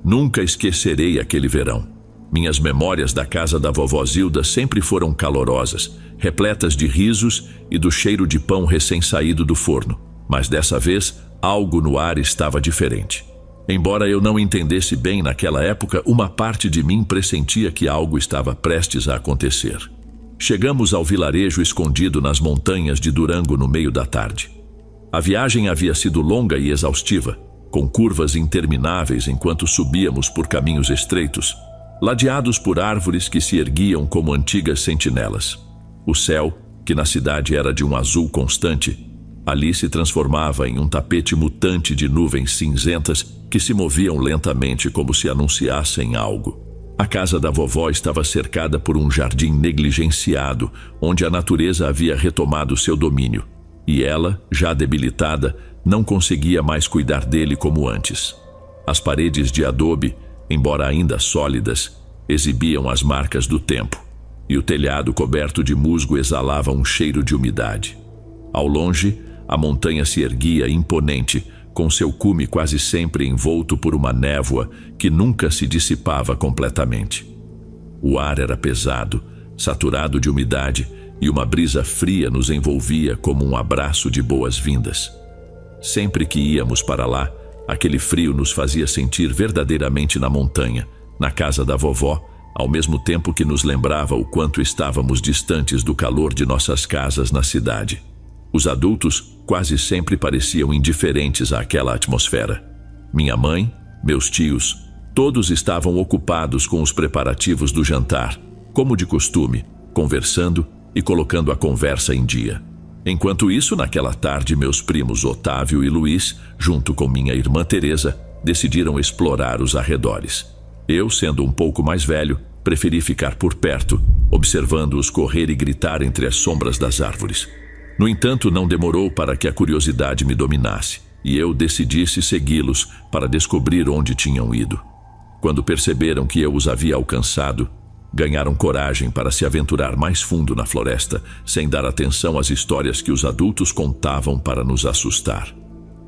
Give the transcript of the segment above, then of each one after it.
Nunca esquecerei aquele verão. Minhas memórias da casa da vovó Zilda sempre foram calorosas, repletas de risos e do cheiro de pão recém-saído do forno. Mas dessa vez, algo no ar estava diferente. Embora eu não entendesse bem naquela época, uma parte de mim pressentia que algo estava prestes a acontecer. Chegamos ao vilarejo escondido nas montanhas de Durango no meio da tarde. A viagem havia sido longa e exaustiva, com curvas intermináveis enquanto subíamos por caminhos estreitos, ladeados por árvores que se erguiam como antigas sentinelas. O céu, que na cidade era de um azul constante, ali se transformava em um tapete mutante de nuvens cinzentas que se moviam lentamente como se anunciassem algo. A casa da vovó estava cercada por um jardim negligenciado, onde a natureza havia retomado seu domínio, e ela, já debilitada, não conseguia mais cuidar dele como antes. As paredes de adobe, embora ainda sólidas, exibiam as marcas do tempo, e o telhado coberto de musgo exalava um cheiro de umidade. Ao longe, a montanha se erguia imponente, com seu cume quase sempre envolto por uma névoa que nunca se dissipava completamente. O ar era pesado, saturado de umidade, e uma brisa fria nos envolvia como um abraço de boas-vindas. Sempre que íamos para lá, aquele frio nos fazia sentir verdadeiramente na montanha, na casa da vovó, ao mesmo tempo que nos lembrava o quanto estávamos distantes do calor de nossas casas na cidade. Os adultos quase sempre pareciam indiferentes àquela atmosfera. Minha mãe, meus tios, todos estavam ocupados com os preparativos do jantar, como de costume, conversando e colocando a conversa em dia. Enquanto isso, naquela tarde, meus primos Otávio e Luiz, junto com minha irmã Teresa, decidiram explorar os arredores. Eu, sendo um pouco mais velho, preferi ficar por perto, observando-os correr e gritar entre as sombras das árvores. No entanto, não demorou para que a curiosidade me dominasse, e eu decidisse segui-los para descobrir onde tinham ido. Quando perceberam que eu os havia alcançado, ganharam coragem para se aventurar mais fundo na floresta, sem dar atenção às histórias que os adultos contavam para nos assustar.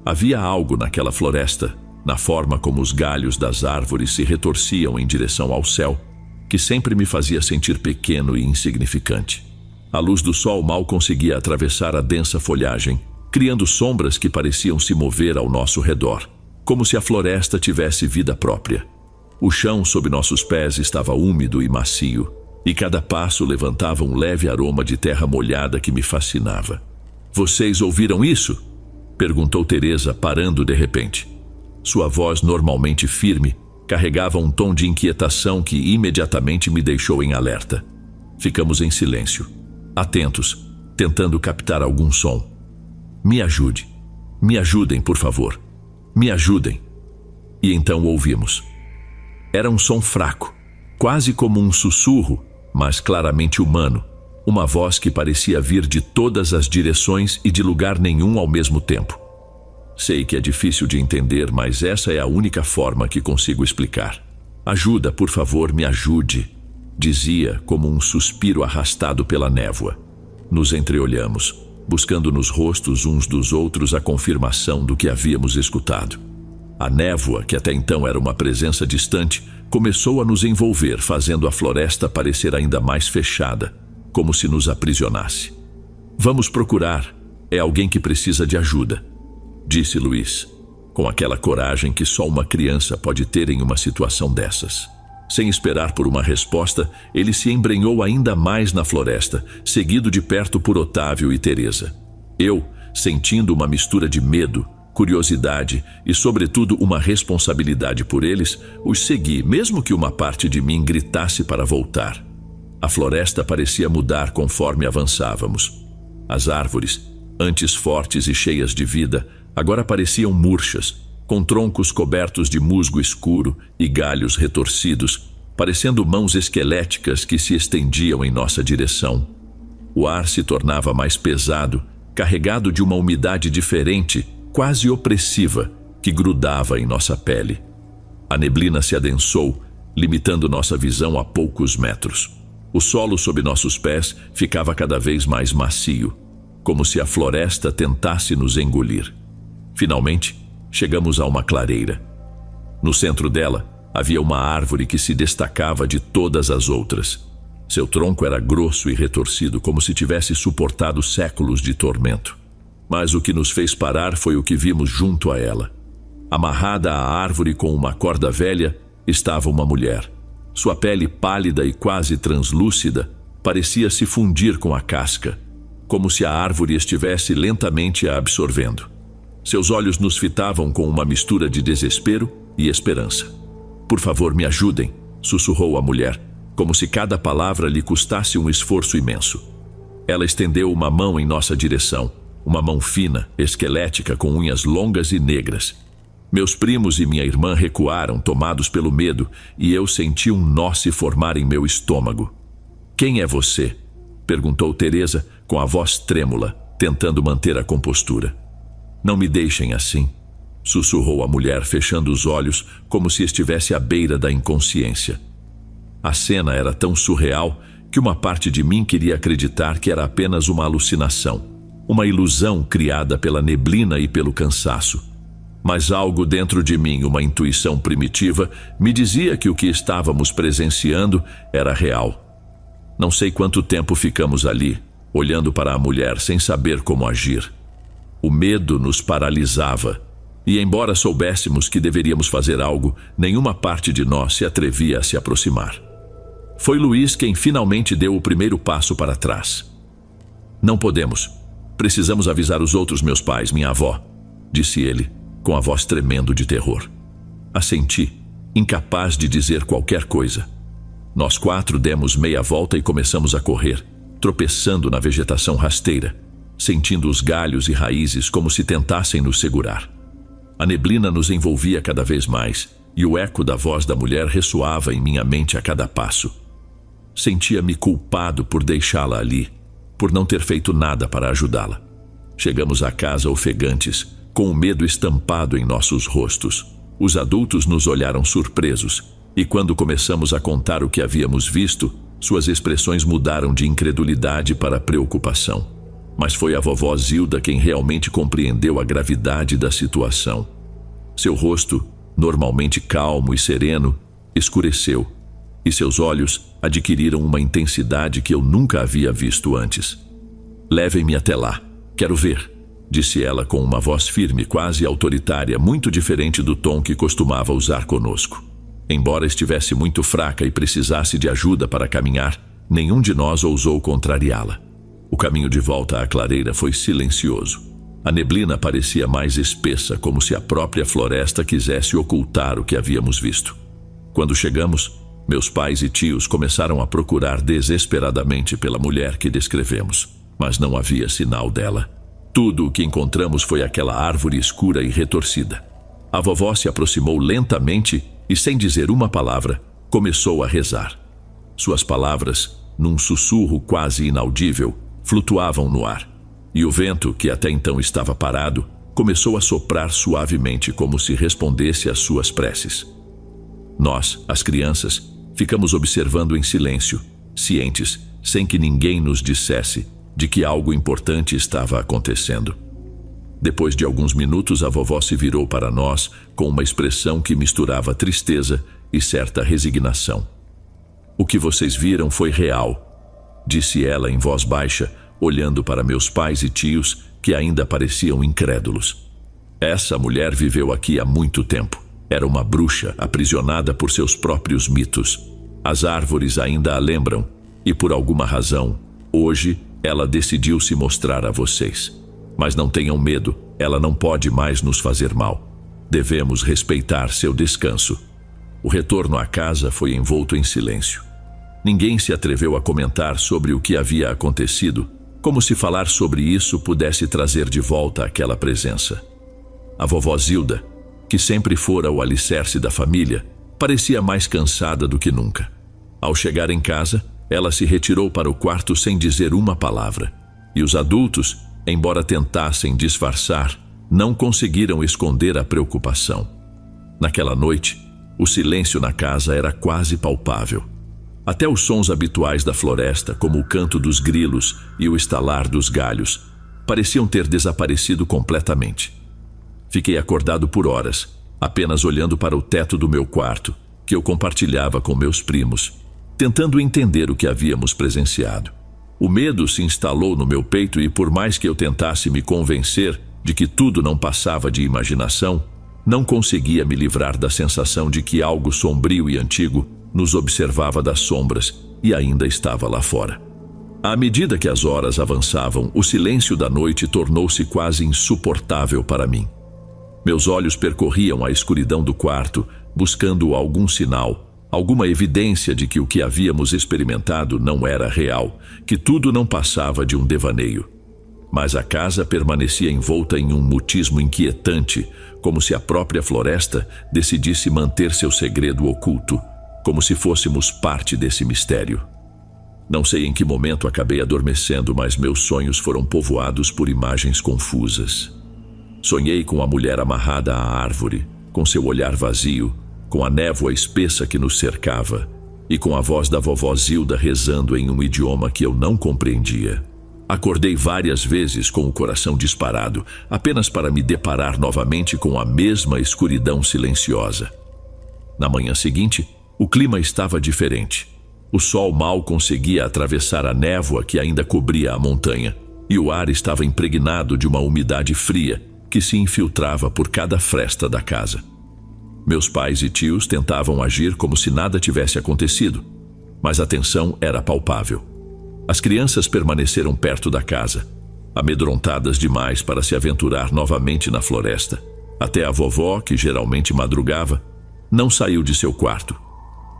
Havia algo naquela floresta, na forma como os galhos das árvores se retorciam em direção ao céu, que sempre me fazia sentir pequeno e insignificante. A luz do sol mal conseguia atravessar a densa folhagem, criando sombras que pareciam se mover ao nosso redor, como se a floresta tivesse vida própria. O chão sob nossos pés estava úmido e macio, e cada passo levantava um leve aroma de terra molhada que me fascinava. "Vocês ouviram isso?" perguntou Teresa, parando de repente. Sua voz, normalmente firme, carregava um tom de inquietação que imediatamente me deixou em alerta. Ficamos em silêncio, atentos, tentando captar algum som. Me ajudem, por favor. Me ajudem." E então ouvimos. Era um som fraco, quase como um sussurro, mas claramente humano. Uma voz que parecia vir de todas as direções e de lugar nenhum ao mesmo tempo. Sei que é difícil de entender, mas essa é a única forma que consigo explicar. "Ajuda, por favor, me ajude", dizia como um suspiro arrastado pela névoa. Nos entreolhamos, buscando nos rostos uns dos outros a confirmação do que havíamos escutado. A névoa, que até então era uma presença distante, começou a nos envolver, fazendo a floresta parecer ainda mais fechada, como se nos aprisionasse. "Vamos procurar. É alguém que precisa de ajuda", disse Luiz, com aquela coragem que só uma criança pode ter em uma situação dessas. Sem esperar por uma resposta, ele se embrenhou ainda mais na floresta, seguido de perto por Otávio e Teresa. Eu, sentindo uma mistura de medo, curiosidade e, sobretudo, uma responsabilidade por eles, os segui, mesmo que uma parte de mim gritasse para voltar. A floresta parecia mudar conforme avançávamos. As árvores, antes fortes e cheias de vida, agora pareciam murchas, com troncos cobertos de musgo escuro e galhos retorcidos, parecendo mãos esqueléticas que se estendiam em nossa direção. O ar se tornava mais pesado, carregado de uma umidade diferente, quase opressiva, que grudava em nossa pele. A neblina se adensou, limitando nossa visão a poucos metros. O solo sob nossos pés ficava cada vez mais macio, como se a floresta tentasse nos engolir. Finalmente, chegamos a uma clareira. No centro dela, Havia uma árvore que se destacava de todas as outras. Seu tronco era grosso e retorcido, como se tivesse suportado séculos de tormento. Mas o que nos fez parar foi o que vimos junto a ela. Amarrada à árvore com uma corda velha, estava uma mulher. Sua pele pálida e quase translúcida parecia se fundir com a casca, como se a árvore estivesse lentamente a absorvendo. Seus olhos nos fitavam com uma mistura de desespero e esperança. "Por favor, me ajudem", sussurrou a mulher, como se cada palavra lhe custasse um esforço imenso. Ela estendeu uma mão em nossa direção, uma mão fina, esquelética, com unhas longas e negras. Meus primos e minha irmã recuaram, tomados pelo medo, e eu senti um nó se formar em meu estômago. "Quem é você?", perguntou Teresa com a voz trêmula, tentando manter a compostura. "Não me deixem assim", sussurrou a mulher, fechando os olhos como se estivesse à beira da inconsciência. A cena era tão surreal que uma parte de mim queria acreditar que era apenas uma alucinação, uma ilusão criada pela neblina e pelo cansaço. Mas algo dentro de mim, uma intuição primitiva, me dizia que o que estávamos presenciando era real. Não sei quanto tempo ficamos ali, olhando para a mulher sem saber como agir. O medo nos paralisava, e embora soubéssemos que deveríamos fazer algo, nenhuma parte de nós se atrevia a se aproximar. Foi Luiz quem finalmente deu o primeiro passo para trás. "Não podemos. Precisamos avisar os outros meus pais, minha avó", disse ele, com a voz tremendo de terror. Assenti, incapaz de dizer qualquer coisa. Nós 4 demos meia volta e começamos a correr, tropeçando na vegetação rasteira, sentindo os galhos e raízes como se tentassem nos segurar. A neblina nos envolvia cada vez mais, e o eco da voz da mulher ressoava em minha mente a cada passo. Sentia-me culpado por deixá-la ali, por não ter feito nada para ajudá-la. Chegamos à casa ofegantes, com o medo estampado em nossos rostos. Os adultos nos olharam surpresos, e quando começamos a contar o que havíamos visto, suas expressões mudaram de incredulidade para preocupação. Mas foi a vovó Zilda quem realmente compreendeu a gravidade da situação. Seu rosto, normalmente calmo e sereno, escureceu, e seus olhos adquiriram uma intensidade que eu nunca havia visto antes. "Levem-me até lá, quero ver", disse ela com uma voz firme, quase autoritária, muito diferente do tom que costumava usar conosco. Embora estivesse muito fraca e precisasse de ajuda para caminhar, nenhum de nós ousou contrariá-la. O caminho de volta à clareira foi silencioso. A neblina parecia mais espessa, como se a própria floresta quisesse ocultar o que havíamos visto. Quando chegamos, meus pais e tios começaram a procurar desesperadamente pela mulher que descrevemos, mas não havia sinal dela. Tudo o que encontramos foi aquela árvore escura e retorcida. A vovó se aproximou lentamente e, sem dizer uma palavra, começou a rezar. Suas palavras, num sussurro quase inaudível, flutuavam no ar, e o vento, que até então estava parado, começou a soprar suavemente como se respondesse às suas preces. Nós, as crianças, ficamos observando em silêncio, cientes, sem que ninguém nos dissesse, de que algo importante estava acontecendo. Depois de alguns minutos, a vovó se virou para nós com uma expressão que misturava tristeza e certa resignação. "O que vocês viram foi real", disse ela em voz baixa, olhando para meus pais e tios, que ainda pareciam incrédulos. "Essa mulher viveu aqui há muito tempo. Era uma bruxa aprisionada por seus próprios mitos. As árvores ainda a lembram, e por alguma razão, hoje, ela decidiu se mostrar a vocês. Mas não tenham medo, ela não pode mais nos fazer mal. Devemos respeitar seu descanso." O retorno à casa foi envolto em silêncio. Ninguém se atreveu a comentar sobre o que havia acontecido, como se falar sobre isso pudesse trazer de volta aquela presença. A vovó Zilda, que sempre fora o alicerce da família, parecia mais cansada do que nunca. Ao chegar em casa, ela se retirou para o quarto sem dizer uma palavra, e os adultos, embora tentassem disfarçar, não conseguiram esconder a preocupação. Naquela noite, o silêncio na casa era quase palpável. Até os sons habituais da floresta, como o canto dos grilos e o estalar dos galhos, pareciam ter desaparecido completamente. Fiquei acordado por horas, apenas olhando para o teto do meu quarto, que eu compartilhava com meus primos, tentando entender o que havíamos presenciado. O medo se instalou no meu peito e, por mais que eu tentasse me convencer de que tudo não passava de imaginação, não conseguia me livrar da sensação de que algo sombrio e antigo nos observava das sombras e ainda estava lá fora. À medida que as horas avançavam, o silêncio da noite tornou-se quase insuportável para mim. Meus olhos percorriam a escuridão do quarto, buscando algum sinal, alguma evidência de que o que havíamos experimentado não era real, que tudo não passava de um devaneio. Mas a casa permanecia envolta em um mutismo inquietante, como se a própria floresta decidisse manter seu segredo oculto, como se fôssemos parte desse mistério. Não sei em que momento acabei adormecendo, mas meus sonhos foram povoados por imagens confusas. Sonhei com a mulher amarrada à árvore, com seu olhar vazio, com a névoa espessa que nos cercava e com a voz da vovó Zilda rezando em um idioma que eu não compreendia. Acordei várias vezes com o coração disparado, apenas para me deparar novamente com a mesma escuridão silenciosa. Na manhã seguinte, o clima estava diferente. O sol mal conseguia atravessar a névoa que ainda cobria a montanha, e o ar estava impregnado de uma umidade fria que se infiltrava por cada fresta da casa. Meus pais e tios tentavam agir como se nada tivesse acontecido, mas a tensão era palpável. As crianças permaneceram perto da casa, amedrontadas demais para se aventurar novamente na floresta. Até a vovó, que geralmente madrugava, não saiu de seu quarto.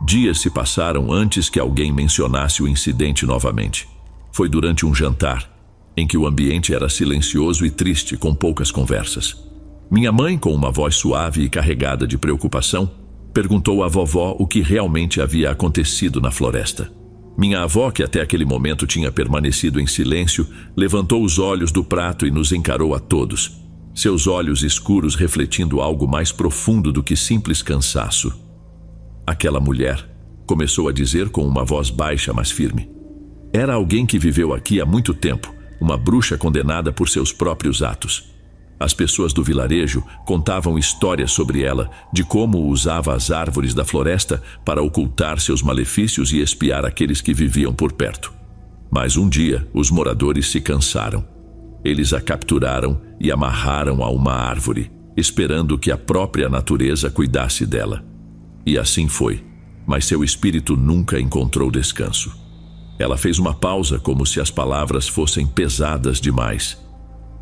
Dias se passaram antes que alguém mencionasse o incidente novamente. Foi durante um jantar, em que o ambiente era silencioso e triste, com poucas conversas. Minha mãe, com uma voz suave e carregada de preocupação, perguntou à vovó o que realmente havia acontecido na floresta. Minha avó, que até aquele momento tinha permanecido em silêncio, levantou os olhos do prato e nos encarou a todos, seus olhos escuros refletindo algo mais profundo do que simples cansaço. Aquela mulher, começou a dizer com uma voz baixa, mas firme. Era alguém que viveu aqui há muito tempo, uma bruxa condenada por seus próprios atos. As pessoas do vilarejo contavam histórias sobre ela, de como usava as árvores da floresta para ocultar seus malefícios e espiar aqueles que viviam por perto. Mas um dia, os moradores se cansaram. Eles a capturaram e amarraram a uma árvore, esperando que a própria natureza cuidasse dela. E assim foi, mas seu espírito nunca encontrou descanso. Ela fez uma pausa, como se as palavras fossem pesadas demais.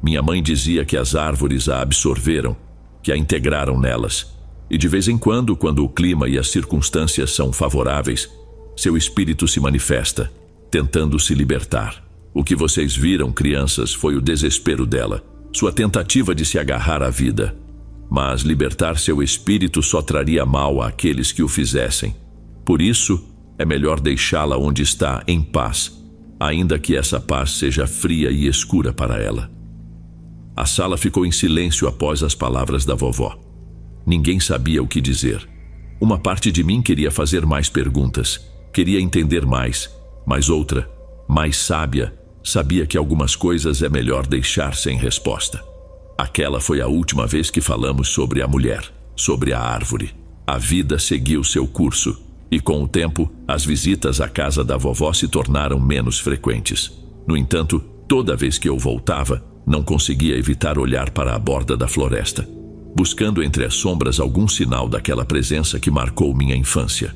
Minha mãe dizia que as árvores a absorveram, que a integraram nelas, e de vez em quando o clima e as circunstâncias são favoráveis, seu espírito se manifesta, tentando se libertar. O que vocês viram, crianças, foi o desespero dela, sua tentativa de se agarrar à vida. Mas libertar seu espírito só traria mal àqueles que o fizessem. Por isso, é melhor deixá-la onde está, em paz, ainda que essa paz seja fria e escura para ela. A sala ficou em silêncio após as palavras da vovó. Ninguém sabia o que dizer. Uma parte de mim queria fazer mais perguntas, queria entender mais, mas outra, mais sábia, sabia que algumas coisas é melhor deixar sem resposta. Aquela foi a última vez que falamos sobre a mulher, sobre a árvore. A vida seguiu seu curso, e com o tempo, as visitas à casa da vovó se tornaram menos frequentes. No entanto, toda vez que eu voltava, não conseguia evitar olhar para a borda da floresta, buscando entre as sombras algum sinal daquela presença que marcou minha infância.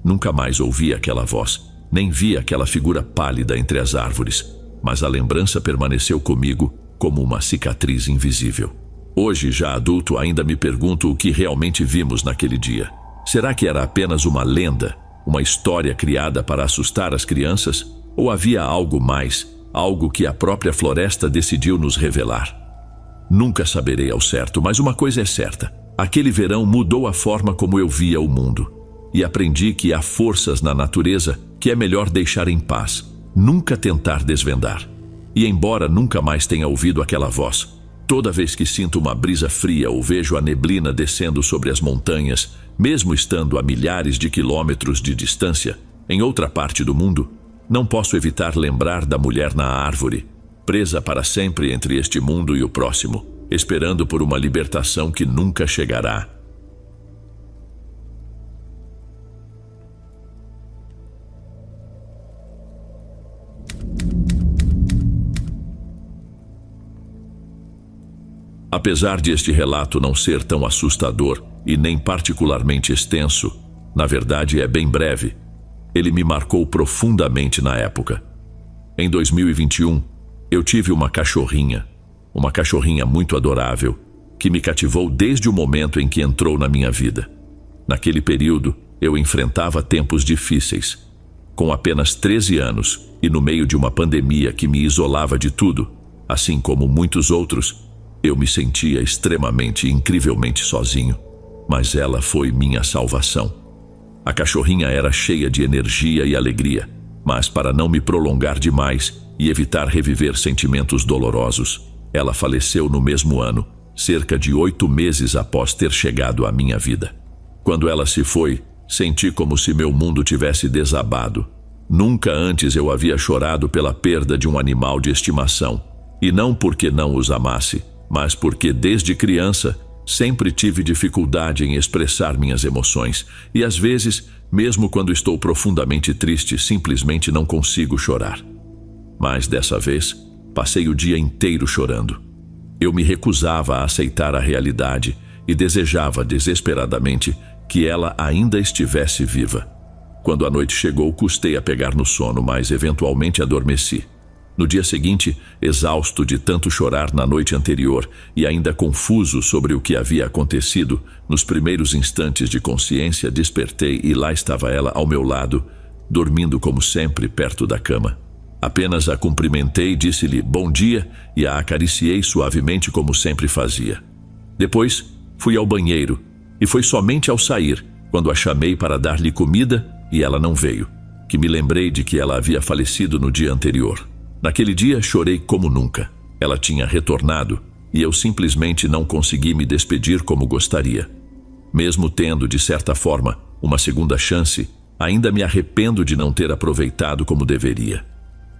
Nunca mais ouvi aquela voz, nem vi aquela figura pálida entre as árvores, mas a lembrança permaneceu comigo como uma cicatriz invisível. Hoje, já adulto, ainda me pergunto o que realmente vimos naquele dia. Será que era apenas uma lenda, uma história criada para assustar as crianças? Ou havia algo mais, algo que a própria floresta decidiu nos revelar? Nunca saberei ao certo, mas uma coisa é certa. Aquele verão mudou a forma como eu via o mundo. E aprendi que há forças na natureza que é melhor deixar em paz, nunca tentar desvendar. E embora nunca mais tenha ouvido aquela voz, toda vez que sinto uma brisa fria ou vejo a neblina descendo sobre as montanhas, mesmo estando a milhares de quilômetros de distância, em outra parte do mundo, não posso evitar lembrar da mulher na árvore, presa para sempre entre este mundo e o próximo, esperando por uma libertação que nunca chegará. Apesar de este relato não ser tão assustador e nem particularmente extenso, na verdade é bem breve, ele me marcou profundamente na época. Em 2021, eu tive uma cachorrinha muito adorável, que me cativou desde o momento em que entrou na minha vida. Naquele período, eu enfrentava tempos difíceis. Com apenas 13 anos e no meio de uma pandemia que me isolava de tudo, assim como muitos outros, eu me sentia extremamente e incrivelmente sozinho. Mas ela foi minha salvação. A cachorrinha era cheia de energia e alegria, mas para não me prolongar demais e evitar reviver sentimentos dolorosos, ela faleceu no mesmo ano, cerca de 8 meses após ter chegado à minha vida. Quando ela se foi, senti como se meu mundo tivesse desabado. Nunca antes eu havia chorado pela perda de um animal de estimação, e não porque não os amasse, mas porque desde criança sempre tive dificuldade em expressar minhas emoções, e às vezes, mesmo quando estou profundamente triste, simplesmente não consigo chorar. Mas dessa vez, passei o dia inteiro chorando. Eu me recusava a aceitar a realidade e desejava desesperadamente que ela ainda estivesse viva. Quando a noite chegou, custei a pegar no sono, mas eventualmente adormeci. No dia seguinte, exausto de tanto chorar na noite anterior e ainda confuso sobre o que havia acontecido, nos primeiros instantes de consciência despertei e lá estava ela ao meu lado, dormindo como sempre perto da cama. Apenas a cumprimentei, disse-lhe bom dia e a acariciei suavemente como sempre fazia. Depois, fui ao banheiro e foi somente ao sair, quando a chamei para dar-lhe comida e ela não veio, que me lembrei de que ela havia falecido no dia anterior. Naquele dia chorei como nunca. Ela tinha retornado e eu simplesmente não consegui me despedir como gostaria. Mesmo tendo, de certa forma, uma segunda chance, ainda me arrependo de não ter aproveitado como deveria.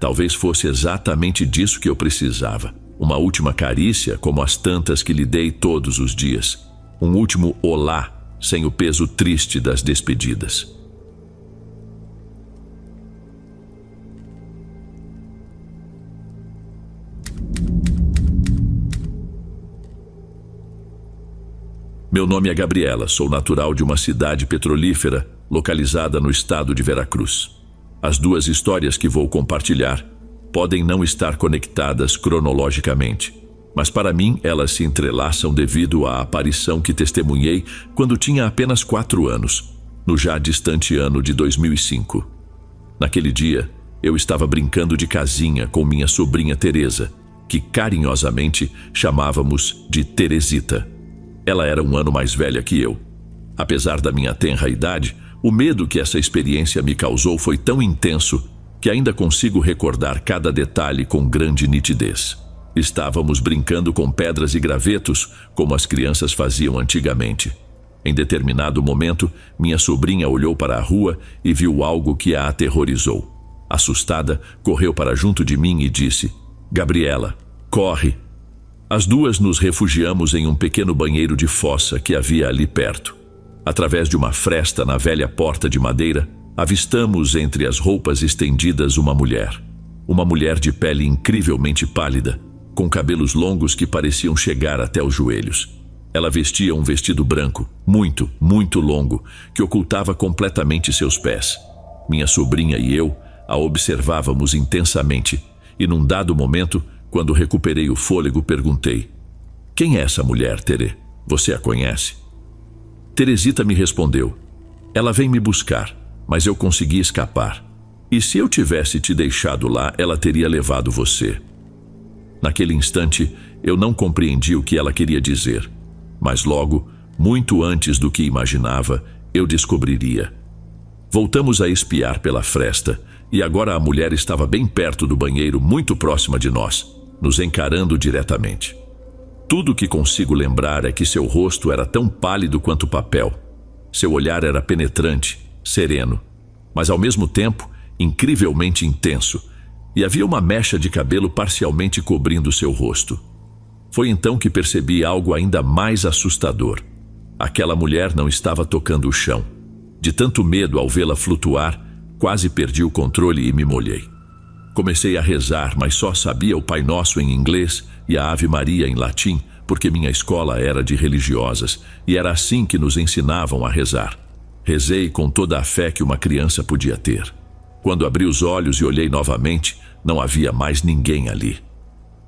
Talvez fosse exatamente disso que eu precisava. Uma última carícia como as tantas que lhe dei todos os dias. Um último olá, sem o peso triste das despedidas. Meu nome é Gabriela, sou natural de uma cidade petrolífera localizada no estado de Veracruz. As duas histórias que vou compartilhar podem não estar conectadas cronologicamente, mas para mim elas se entrelaçam devido à aparição que testemunhei quando tinha apenas 4 anos, no já distante ano de 2005. Naquele dia, eu estava brincando de casinha com minha sobrinha Teresa, que carinhosamente chamávamos de Teresita. Ela era 1 ano mais velha que eu. Apesar da minha tenra idade, o medo que essa experiência me causou foi tão intenso que ainda consigo recordar cada detalhe com grande nitidez. Estávamos brincando com pedras e gravetos, como as crianças faziam antigamente. Em determinado momento, minha sobrinha olhou para a rua e viu algo que a aterrorizou. Assustada, correu para junto de mim e disse: "Gabriela, corre!" As duas nos refugiamos em um pequeno banheiro de fossa que havia ali perto. Através de uma fresta na velha porta de madeira, avistamos entre as roupas estendidas uma mulher. Uma mulher de pele incrivelmente pálida, com cabelos longos que pareciam chegar até os joelhos. Ela vestia um vestido branco, muito, muito longo, que ocultava completamente seus pés. Minha sobrinha e eu a observávamos intensamente, e num dado momento, quando recuperei o fôlego, perguntei: "Quem é essa mulher, Tere? Você a conhece?" Teresita me respondeu: "Ela vem me buscar, mas eu consegui escapar. E se eu tivesse te deixado lá, ela teria levado você." Naquele instante, eu não compreendi o que ela queria dizer, mas logo, muito antes do que imaginava, eu descobriria. Voltamos a espiar pela fresta, e agora a mulher estava bem perto do banheiro, muito próxima de nós, nos encarando diretamente. Tudo o que consigo lembrar é que seu rosto era tão pálido quanto papel. Seu olhar era penetrante, sereno, mas ao mesmo tempo incrivelmente intenso, e havia uma mecha de cabelo parcialmente cobrindo seu rosto. Foi então que percebi algo ainda mais assustador. Aquela mulher não estava tocando o chão. De tanto medo ao vê-la flutuar, quase perdi o controle e me molhei. Comecei a rezar, mas só sabia o Pai Nosso em inglês e a Ave Maria em latim, porque minha escola era de religiosas e era assim que nos ensinavam a rezar. Rezei com toda a fé que uma criança podia ter. Quando abri os olhos e olhei novamente, não havia mais ninguém ali.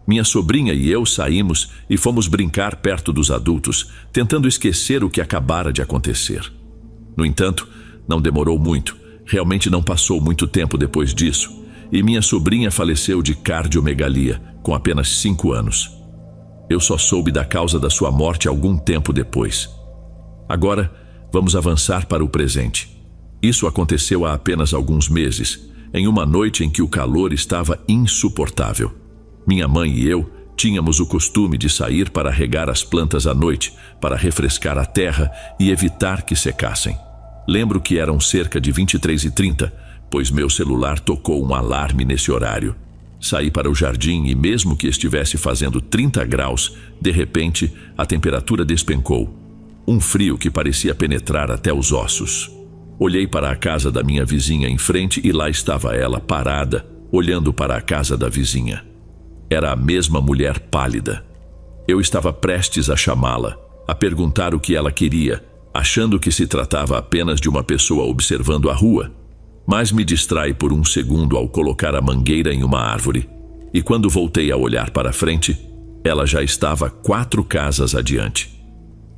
Minha sobrinha e eu saímos e fomos brincar perto dos adultos, tentando esquecer o que acabara de acontecer. No entanto, não demorou muito, realmente não passou muito tempo depois disso, e minha sobrinha faleceu de cardiomegalia, com apenas 5 anos. Eu só soube da causa da sua morte algum tempo depois. Agora, vamos avançar para o presente. Isso aconteceu há apenas alguns meses, em uma noite em que o calor estava insuportável. Minha mãe e eu tínhamos o costume de sair para regar as plantas à noite, para refrescar a terra e evitar que secassem. Lembro que eram cerca de 23h30, pois meu celular tocou um alarme nesse horário. Saí para o jardim e mesmo que estivesse fazendo 30 graus, de repente a temperatura despencou. Um frio que parecia penetrar até os ossos. Olhei para a casa da minha vizinha em frente e lá estava ela parada, olhando para a casa da vizinha. Era a mesma mulher pálida. Eu estava prestes a chamá-la, a perguntar o que ela queria, achando que se tratava apenas de uma pessoa observando a rua, mas me distrai por um segundo ao colocar a mangueira em uma árvore, e quando voltei a olhar para frente, ela já estava 4 casas adiante.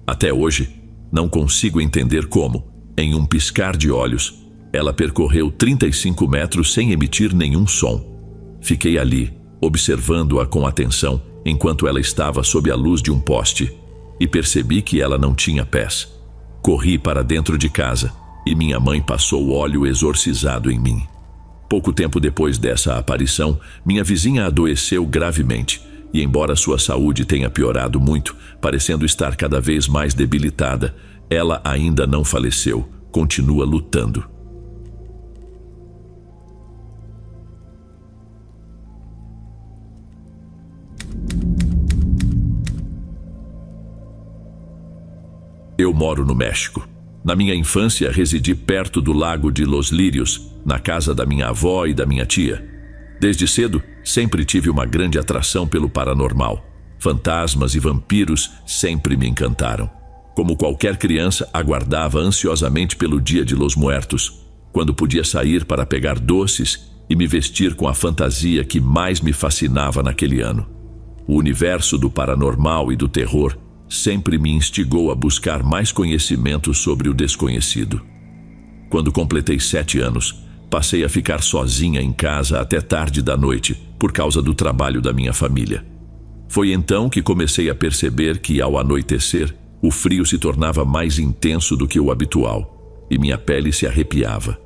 Até hoje, não consigo entender como, em um piscar de olhos, ela percorreu 35 metros sem emitir nenhum som. Fiquei ali, observando-a com atenção, enquanto ela estava sob a luz de um poste, e percebi que ela não tinha pés. Corri para dentro de casa, e minha mãe passou óleo exorcizado em mim. Pouco tempo depois dessa aparição, minha vizinha adoeceu gravemente, e embora sua saúde tenha piorado muito, parecendo estar cada vez mais debilitada, ela ainda não faleceu, continua lutando. Eu moro no México. Na minha infância, residi perto do Lago de Los Lírios, na casa da minha avó e da minha tia. Desde cedo, sempre tive uma grande atração pelo paranormal. Fantasmas e vampiros sempre me encantaram. Como qualquer criança, aguardava ansiosamente pelo dia de Los Muertos, quando podia sair para pegar doces e me vestir com a fantasia que mais me fascinava naquele ano. O universo do paranormal e do terror sempre me instigou a buscar mais conhecimento sobre o desconhecido. Quando completei 7 anos, passei a ficar sozinha em casa até tarde da noite, por causa do trabalho da minha família. Foi então que comecei a perceber que, ao anoitecer, o frio se tornava mais intenso do que o habitual, e minha pele se arrepiava.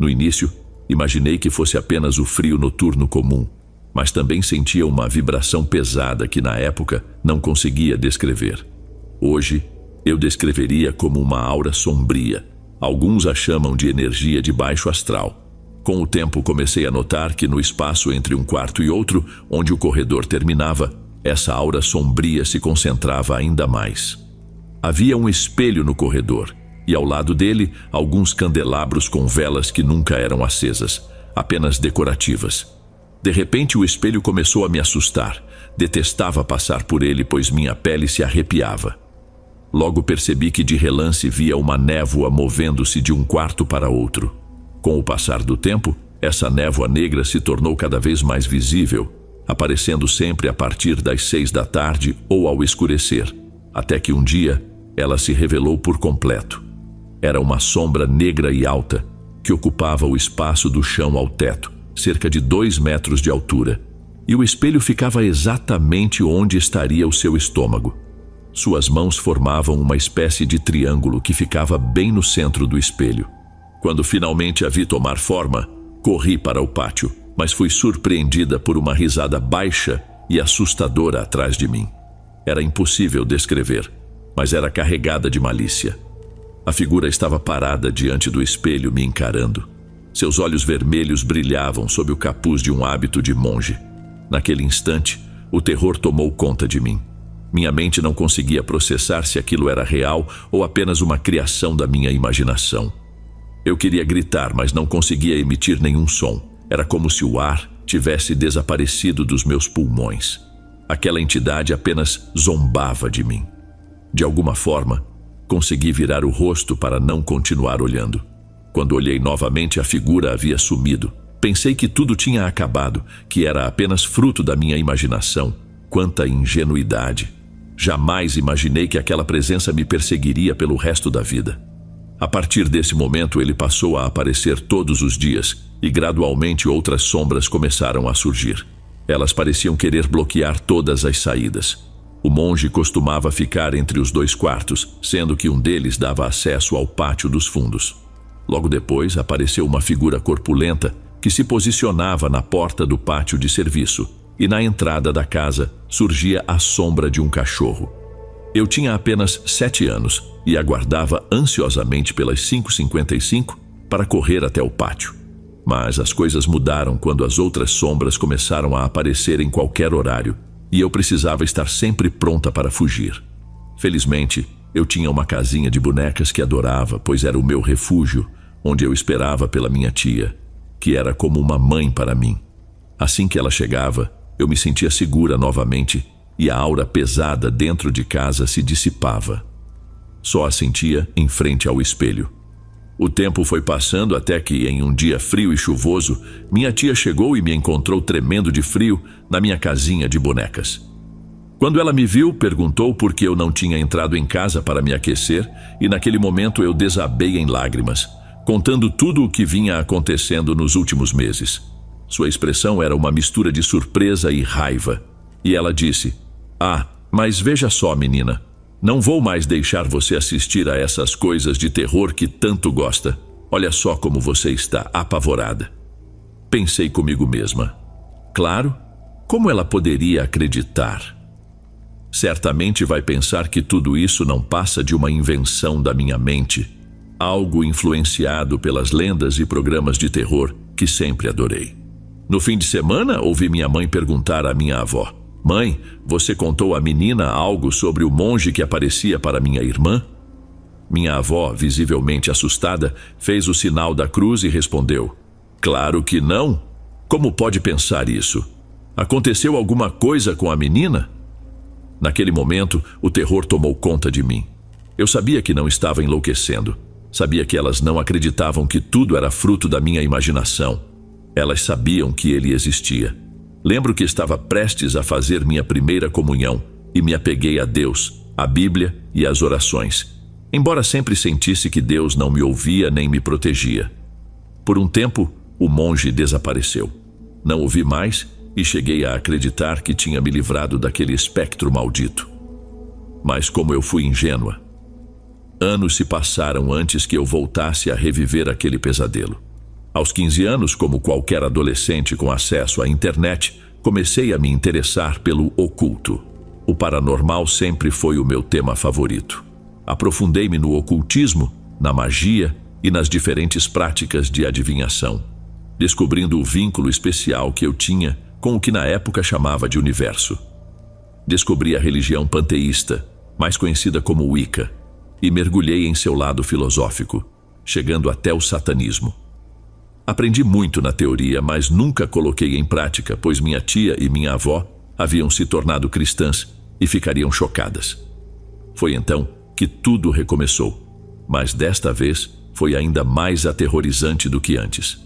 No início, imaginei que fosse apenas o frio noturno comum, mas também sentia uma vibração pesada que na época não conseguia descrever. Hoje, eu descreveria como uma aura sombria. Alguns a chamam de energia de baixo astral. Com o tempo comecei a notar que no espaço entre um quarto e outro, onde o corredor terminava, essa aura sombria se concentrava ainda mais. Havia um espelho no corredor, e ao lado dele, alguns candelabros com velas que nunca eram acesas, apenas decorativas. De repente o espelho começou a me assustar. Detestava passar por ele, pois minha pele se arrepiava. Logo percebi que de relance via uma névoa movendo-se de um quarto para outro. Com o passar do tempo, essa névoa negra se tornou cada vez mais visível, aparecendo sempre a partir das 6 da tarde ou ao escurecer, até que um dia ela se revelou por completo. Era uma sombra negra e alta, que ocupava o espaço do chão ao teto, cerca de 2 metros de altura, e o espelho ficava exatamente onde estaria o seu estômago. Suas mãos formavam uma espécie de triângulo que ficava bem no centro do espelho. Quando finalmente a vi tomar forma, corri para o pátio, mas fui surpreendida por uma risada baixa e assustadora atrás de mim. Era impossível descrever, mas era carregada de malícia. A figura estava parada diante do espelho me encarando. Seus olhos vermelhos brilhavam sob o capuz de um hábito de monge. Naquele instante, o terror tomou conta de mim. Minha mente não conseguia processar se aquilo era real ou apenas uma criação da minha imaginação. Eu queria gritar, mas não conseguia emitir nenhum som. Era como se o ar tivesse desaparecido dos meus pulmões. Aquela entidade apenas zombava de mim. De alguma forma, consegui virar o rosto para não continuar olhando. Quando olhei novamente, a figura havia sumido. Pensei que tudo tinha acabado, que era apenas fruto da minha imaginação. Quanta ingenuidade! Jamais imaginei que aquela presença me perseguiria pelo resto da vida. A partir desse momento, ele passou a aparecer todos os dias e gradualmente outras sombras começaram a surgir. Elas pareciam querer bloquear todas as saídas. O monge costumava ficar entre os 2 quartos, sendo que um deles dava acesso ao pátio dos fundos. Logo depois, apareceu uma figura corpulenta que se posicionava na porta do pátio de serviço, e na entrada da casa surgia a sombra de um cachorro. Eu tinha apenas 7 anos e aguardava ansiosamente pelas 5h55 para correr até o pátio. Mas as coisas mudaram quando as outras sombras começaram a aparecer em qualquer horário e eu precisava estar sempre pronta para fugir. Felizmente, eu tinha uma casinha de bonecas que adorava, pois era o meu refúgio, onde eu esperava pela minha tia, que era como uma mãe para mim. Assim que ela chegava, eu me sentia segura novamente e a aura pesada dentro de casa se dissipava. Só a sentia em frente ao espelho. O tempo foi passando até que, em um dia frio e chuvoso, minha tia chegou e me encontrou tremendo de frio na minha casinha de bonecas. Quando ela me viu, perguntou por que eu não tinha entrado em casa para me aquecer e naquele momento eu desabei em lágrimas, contando tudo o que vinha acontecendo nos últimos meses. Sua expressão era uma mistura de surpresa e raiva. E ela disse: "Ah, mas veja só, menina. Não vou mais deixar você assistir a essas coisas de terror que tanto gosta. Olha só como você está apavorada." Pensei comigo mesma. Claro, como ela poderia acreditar? Certamente vai pensar que tudo isso não passa de uma invenção da minha mente, algo influenciado pelas lendas e programas de terror que sempre adorei. No fim de semana, ouvi minha mãe perguntar à minha avó: "Mãe, você contou à menina algo sobre o monge que aparecia para minha irmã?" Minha avó, visivelmente assustada, fez o sinal da cruz e respondeu: "Claro que não. Como pode pensar isso? Aconteceu alguma coisa com a menina?" Naquele momento, o terror tomou conta de mim. Eu sabia que não estava enlouquecendo. Sabia que elas não acreditavam que tudo era fruto da minha imaginação. Elas sabiam que ele existia. Lembro que estava prestes a fazer minha primeira comunhão e me apeguei a Deus, a Bíblia e as orações, embora sempre sentisse que Deus não me ouvia nem me protegia. Por um tempo, o monge desapareceu. Não o vi mais e cheguei a acreditar que tinha me livrado daquele espectro maldito. Mas como eu fui ingênua. Anos se passaram antes que eu voltasse a reviver aquele pesadelo. Aos 15 anos, como qualquer adolescente com acesso à internet, comecei a me interessar pelo oculto. O paranormal sempre foi o meu tema favorito. Aprofundei-me no ocultismo, na magia e nas diferentes práticas de adivinhação, descobrindo o vínculo especial que eu tinha com o que na época chamava de universo. Descobri a religião panteísta, mais conhecida como Wicca, e mergulhei em seu lado filosófico, chegando até o satanismo. Aprendi muito na teoria, mas nunca coloquei em prática, pois minha tia e minha avó haviam se tornado cristãs e ficariam chocadas. Foi então que tudo recomeçou, mas desta vez foi ainda mais aterrorizante do que antes.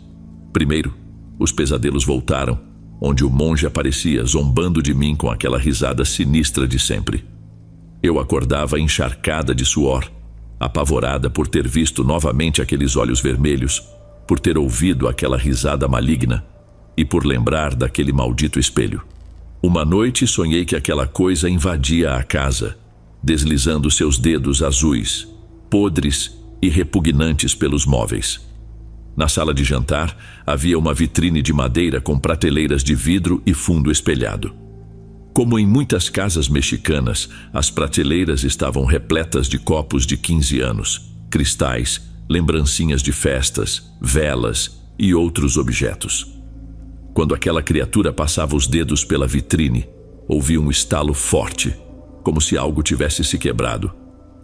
Primeiro, os pesadelos voltaram, onde o monge aparecia zombando de mim com aquela risada sinistra de sempre. Eu acordava encharcada de suor, apavorada por ter visto novamente aqueles olhos vermelhos, por ter ouvido aquela risada maligna e por lembrar daquele maldito espelho. Uma noite sonhei que aquela coisa invadia a casa, deslizando seus dedos azuis, podres e repugnantes pelos móveis. Na sala de jantar havia uma vitrine de madeira com prateleiras de vidro e fundo espelhado. Como em muitas casas mexicanas, as prateleiras estavam repletas de copos de 15 anos, cristais, lembrancinhas de festas, velas e outros objetos. Quando aquela criatura passava os dedos pela vitrine, ouvi um estalo forte, como se algo tivesse se quebrado.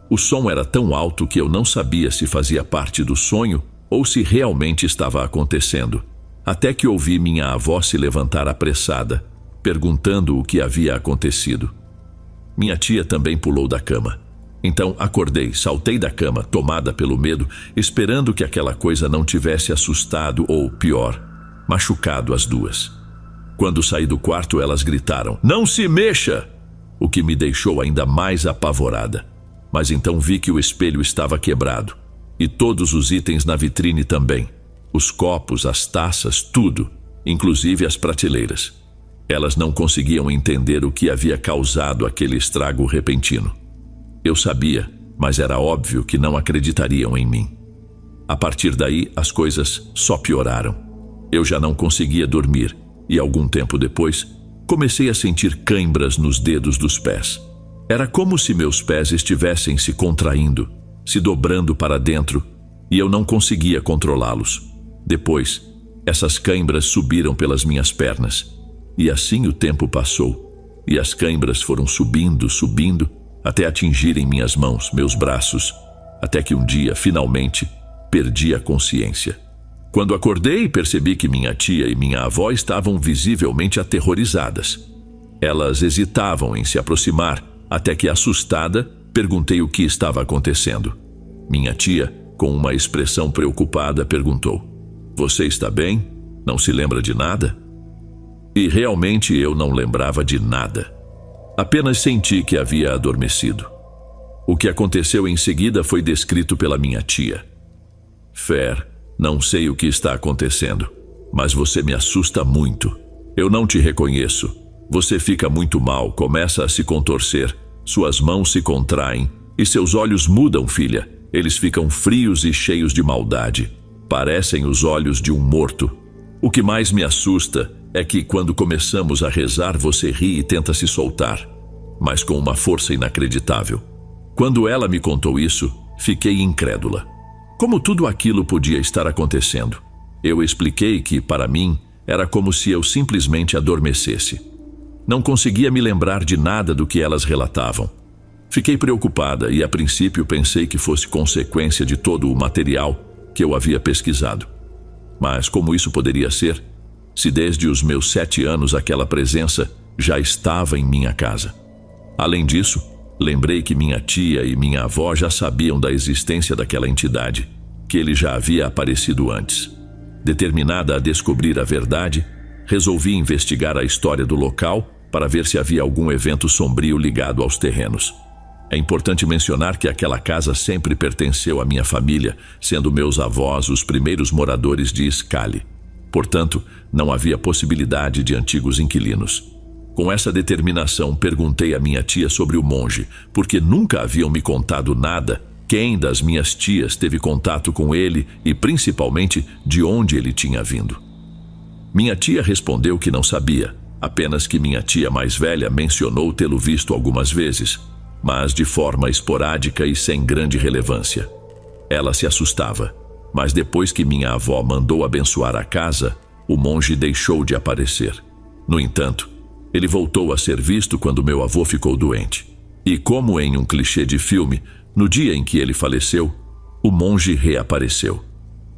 O som era tão alto que eu não sabia se fazia parte do sonho ou se realmente estava acontecendo, até que ouvi minha avó se levantar apressada, perguntando o que havia acontecido. Minha tia também pulou da cama. Então acordei, saltei da cama, tomada pelo medo, esperando que aquela coisa não tivesse assustado ou, pior, machucado as duas. Quando saí do quarto, elas gritaram: "Não se mexa!", o que me deixou ainda mais apavorada. Mas então vi que o espelho estava quebrado, e todos os itens na vitrine também. Os copos, as taças, tudo, inclusive as prateleiras. Elas não conseguiam entender o que havia causado aquele estrago repentino. Eu sabia, mas era óbvio que não acreditariam em mim. A partir daí, as coisas só pioraram. Eu já não conseguia dormir e, algum tempo depois, comecei a sentir cãibras nos dedos dos pés. Era como se meus pés estivessem se contraindo, se dobrando para dentro, e eu não conseguia controlá-los. Depois, essas cãibras subiram pelas minhas pernas. E assim o tempo passou, e as cãibras foram subindo, até atingirem minhas mãos, meus braços, até que um dia, finalmente, perdi a consciência. Quando acordei, percebi que minha tia e minha avó estavam visivelmente aterrorizadas. Elas hesitavam em se aproximar, até que, assustada, perguntei o que estava acontecendo. Minha tia, com uma expressão preocupada, perguntou: "Você está bem? Não se lembra de nada?" E realmente eu não lembrava de nada. Apenas senti que havia adormecido. O que aconteceu em seguida foi descrito pela minha tia. "Fer, não sei o que está acontecendo, mas você me assusta muito. Eu não te reconheço. Você fica muito mal, começa a se contorcer, suas mãos se contraem e seus olhos mudam, filha. Eles ficam frios e cheios de maldade. Parecem os olhos de um morto. O que mais me assusta é que, quando começamos a rezar, você ri e tenta se soltar, mas com uma força inacreditável." Quando ela me contou isso, fiquei incrédula. Como tudo aquilo podia estar acontecendo? Eu expliquei que, para mim, era como se eu simplesmente adormecesse. Não conseguia me lembrar de nada do que elas relatavam. Fiquei preocupada e, a princípio, pensei que fosse consequência de todo o material que eu havia pesquisado. Mas como isso poderia ser, se desde os meus 7 anos aquela presença já estava em minha casa? Além disso, lembrei que minha tia e minha avó já sabiam da existência daquela entidade, que ele já havia aparecido antes. Determinada a descobrir a verdade, resolvi investigar a história do local para ver se havia algum evento sombrio ligado aos terrenos. É importante mencionar que aquela casa sempre pertenceu à minha família, sendo meus avós os primeiros moradores de Scali. Portanto, não havia possibilidade de antigos inquilinos. Com essa determinação, perguntei à minha tia sobre o monge, porque nunca haviam me contado nada. Quem das minhas tias teve contato com ele e, principalmente, de onde ele tinha vindo? Minha tia respondeu que não sabia, apenas que minha tia mais velha mencionou tê-lo visto algumas vezes, mas de forma esporádica e sem grande relevância. Ela se assustava, mas depois que minha avó mandou abençoar a casa, o monge deixou de aparecer. No entanto, ele voltou a ser visto quando meu avô ficou doente. E como em um clichê de filme, no dia em que ele faleceu, o monge reapareceu.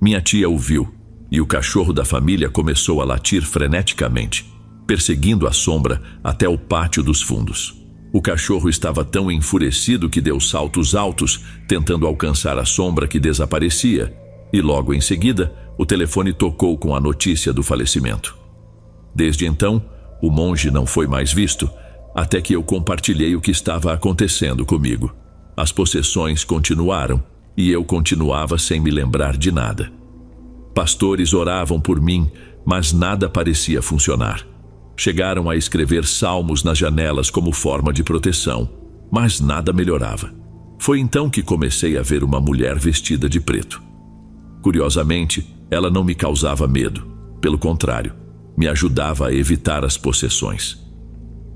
Minha tia o viu, e o cachorro da família começou a latir freneticamente, perseguindo a sombra até o pátio dos fundos. O cachorro estava tão enfurecido que deu saltos altos, tentando alcançar a sombra que desaparecia, e logo em seguida, o telefone tocou com a notícia do falecimento. Desde então, o monge não foi mais visto, até que eu compartilhei o que estava acontecendo comigo. As possessões continuaram, e eu continuava sem me lembrar de nada. Pastores oravam por mim, mas nada parecia funcionar. Chegaram a escrever salmos nas janelas como forma de proteção, mas nada melhorava. Foi então que comecei a ver uma mulher vestida de preto. Curiosamente, ela não me causava medo. Pelo contrário, me ajudava a evitar as possessões.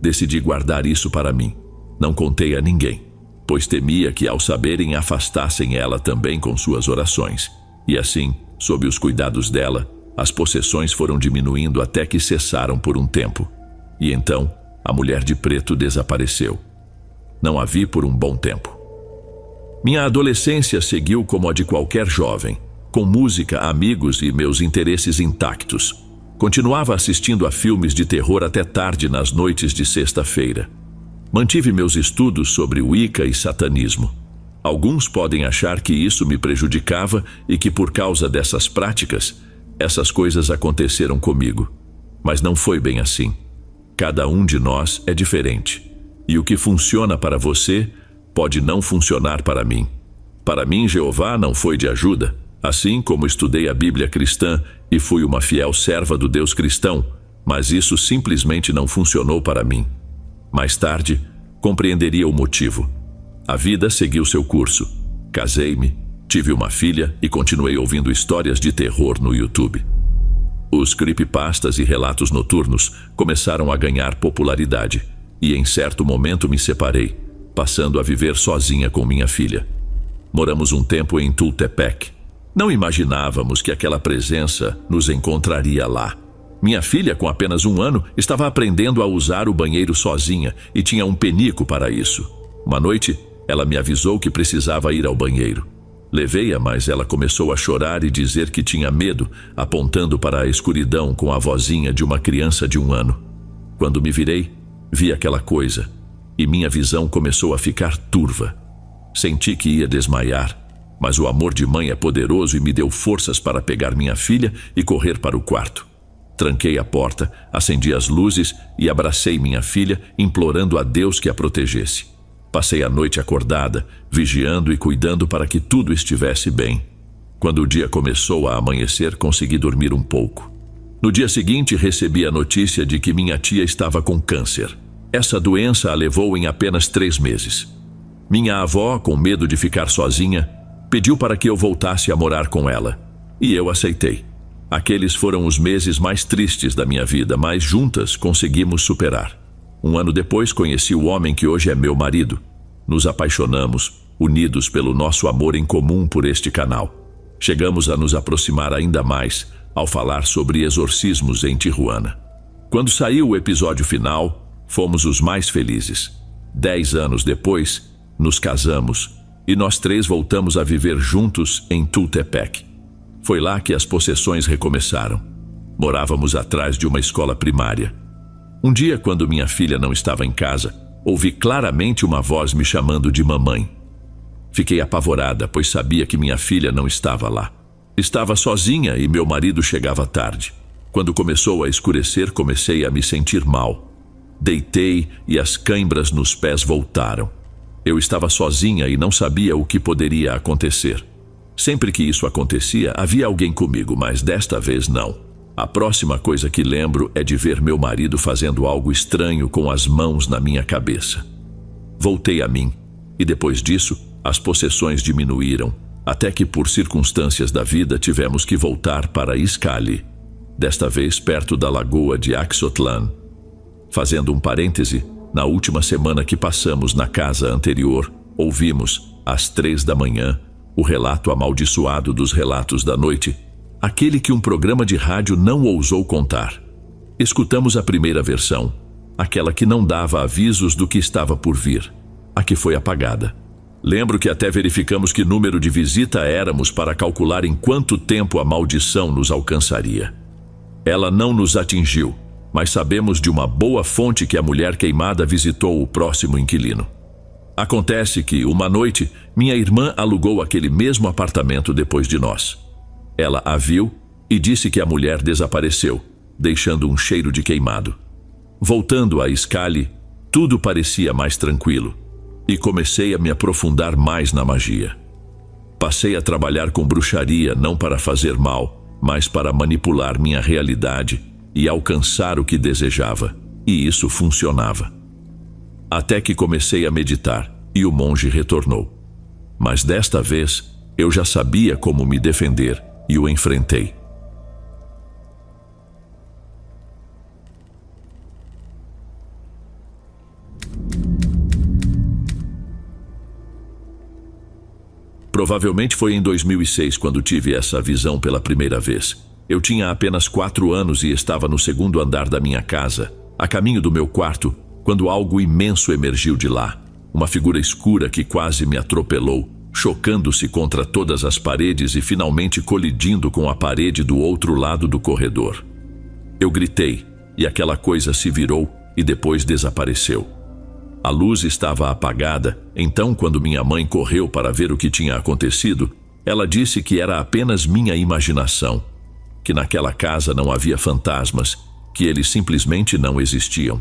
Decidi guardar isso para mim. Não contei a ninguém, pois temia que, ao saberem, afastassem ela também com suas orações. E assim, sob os cuidados dela, as possessões foram diminuindo até que cessaram por um tempo. E então, a mulher de preto desapareceu. Não a vi por um bom tempo. Minha adolescência seguiu como a de qualquer jovem, com música, amigos e meus interesses intactos. Continuava assistindo a filmes de terror até tarde nas noites de sexta-feira. Mantive meus estudos sobre Wicca e satanismo. Alguns podem achar que isso me prejudicava e que por causa dessas práticas, essas coisas aconteceram comigo. Mas não foi bem assim. Cada um de nós é diferente. E o que funciona para você pode não funcionar para mim. Para mim, Jeová não foi de ajuda. Assim como estudei a Bíblia cristã e fui uma fiel serva do Deus cristão, mas isso simplesmente não funcionou para mim. Mais tarde, compreenderia o motivo. A vida seguiu seu curso. Casei-me, tive uma filha e continuei ouvindo histórias de terror no YouTube. Os creepypastas e relatos noturnos começaram a ganhar popularidade e em certo momento me separei, passando a viver sozinha com minha filha. Moramos um tempo em Tultepec. Não imaginávamos que aquela presença nos encontraria lá. Minha filha, com apenas 1 ano, estava aprendendo a usar o banheiro sozinha e tinha um penico para isso. Uma noite, ela me avisou que precisava ir ao banheiro. Levei-a, mas ela começou a chorar e dizer que tinha medo, apontando para a escuridão com a vozinha de uma criança de 1 ano. Quando me virei, vi aquela coisa e minha visão começou a ficar turva. Senti que ia desmaiar, mas o amor de mãe é poderoso e me deu forças para pegar minha filha e correr para o quarto. Tranquei a porta, acendi as luzes e abracei minha filha, implorando a Deus que a protegesse. Passei a noite acordada, vigiando e cuidando para que tudo estivesse bem. Quando o dia começou a amanhecer, consegui dormir um pouco. No dia seguinte, recebi a notícia de que minha tia estava com câncer. Essa doença a levou em apenas 3 meses. Minha avó, com medo de ficar sozinha, pediu para que eu voltasse a morar com ela. E eu aceitei. Aqueles foram os meses mais tristes da minha vida, mas juntas conseguimos superar. 1 ano depois, conheci o homem que hoje é meu marido. Nos apaixonamos, unidos pelo nosso amor em comum por este canal. Chegamos a nos aproximar ainda mais ao falar sobre exorcismos em Tijuana. Quando saiu o episódio final, fomos os mais felizes. 10 anos depois, nos casamos e nós 3 voltamos a viver juntos em Tultepec. Foi lá que as possessões recomeçaram. Morávamos atrás de uma escola primária. Um dia, quando minha filha não estava em casa, ouvi claramente uma voz me chamando de mamãe. Fiquei apavorada, pois sabia que minha filha não estava lá. Estava sozinha e meu marido chegava tarde. Quando começou a escurecer, comecei a me sentir mal. Deitei e as cãibras nos pés voltaram. Eu estava sozinha e não sabia o que poderia acontecer. Sempre que isso acontecia, havia alguém comigo, mas desta vez não. A próxima coisa que lembro é de ver meu marido fazendo algo estranho com as mãos na minha cabeça. Voltei a mim, e depois disso, as possessões diminuíram, até que por circunstâncias da vida tivemos que voltar para Iscali, desta vez perto da lagoa de Axotlan. Fazendo um parêntese, na última semana que passamos na casa anterior, ouvimos, às 3 da manhã, o relato amaldiçoado dos relatos da noite, aquele que um programa de rádio não ousou contar. Escutamos a primeira versão, aquela que não dava avisos do que estava por vir, a que foi apagada. Lembro que até verificamos que número de visita éramos para calcular em quanto tempo a maldição nos alcançaria. Ela não nos atingiu, mas sabemos de uma boa fonte que a mulher queimada visitou o próximo inquilino. Acontece que, uma noite, minha irmã alugou aquele mesmo apartamento depois de nós. Ela a viu e disse que a mulher desapareceu, deixando um cheiro de queimado. Voltando a Iscali, tudo parecia mais tranquilo, e comecei a me aprofundar mais na magia. Passei a trabalhar com bruxaria não para fazer mal, mas para manipular minha realidade e alcançar o que desejava, e isso funcionava. Até que comecei a meditar, e o monge retornou. Mas desta vez, eu já sabia como me defender, e o enfrentei. Provavelmente foi em 2006 quando tive essa visão pela primeira vez. Eu tinha apenas 4 anos e estava no 2º andar da minha casa, a caminho do meu quarto, quando algo imenso emergiu de lá. Uma figura escura que quase me atropelou, chocando-se contra todas as paredes e finalmente colidindo com a parede do outro lado do corredor. Eu gritei, e aquela coisa se virou e depois desapareceu. A luz estava apagada, então quando minha mãe correu para ver o que tinha acontecido, ela disse que era apenas minha imaginação, que naquela casa não havia fantasmas, que eles simplesmente não existiam.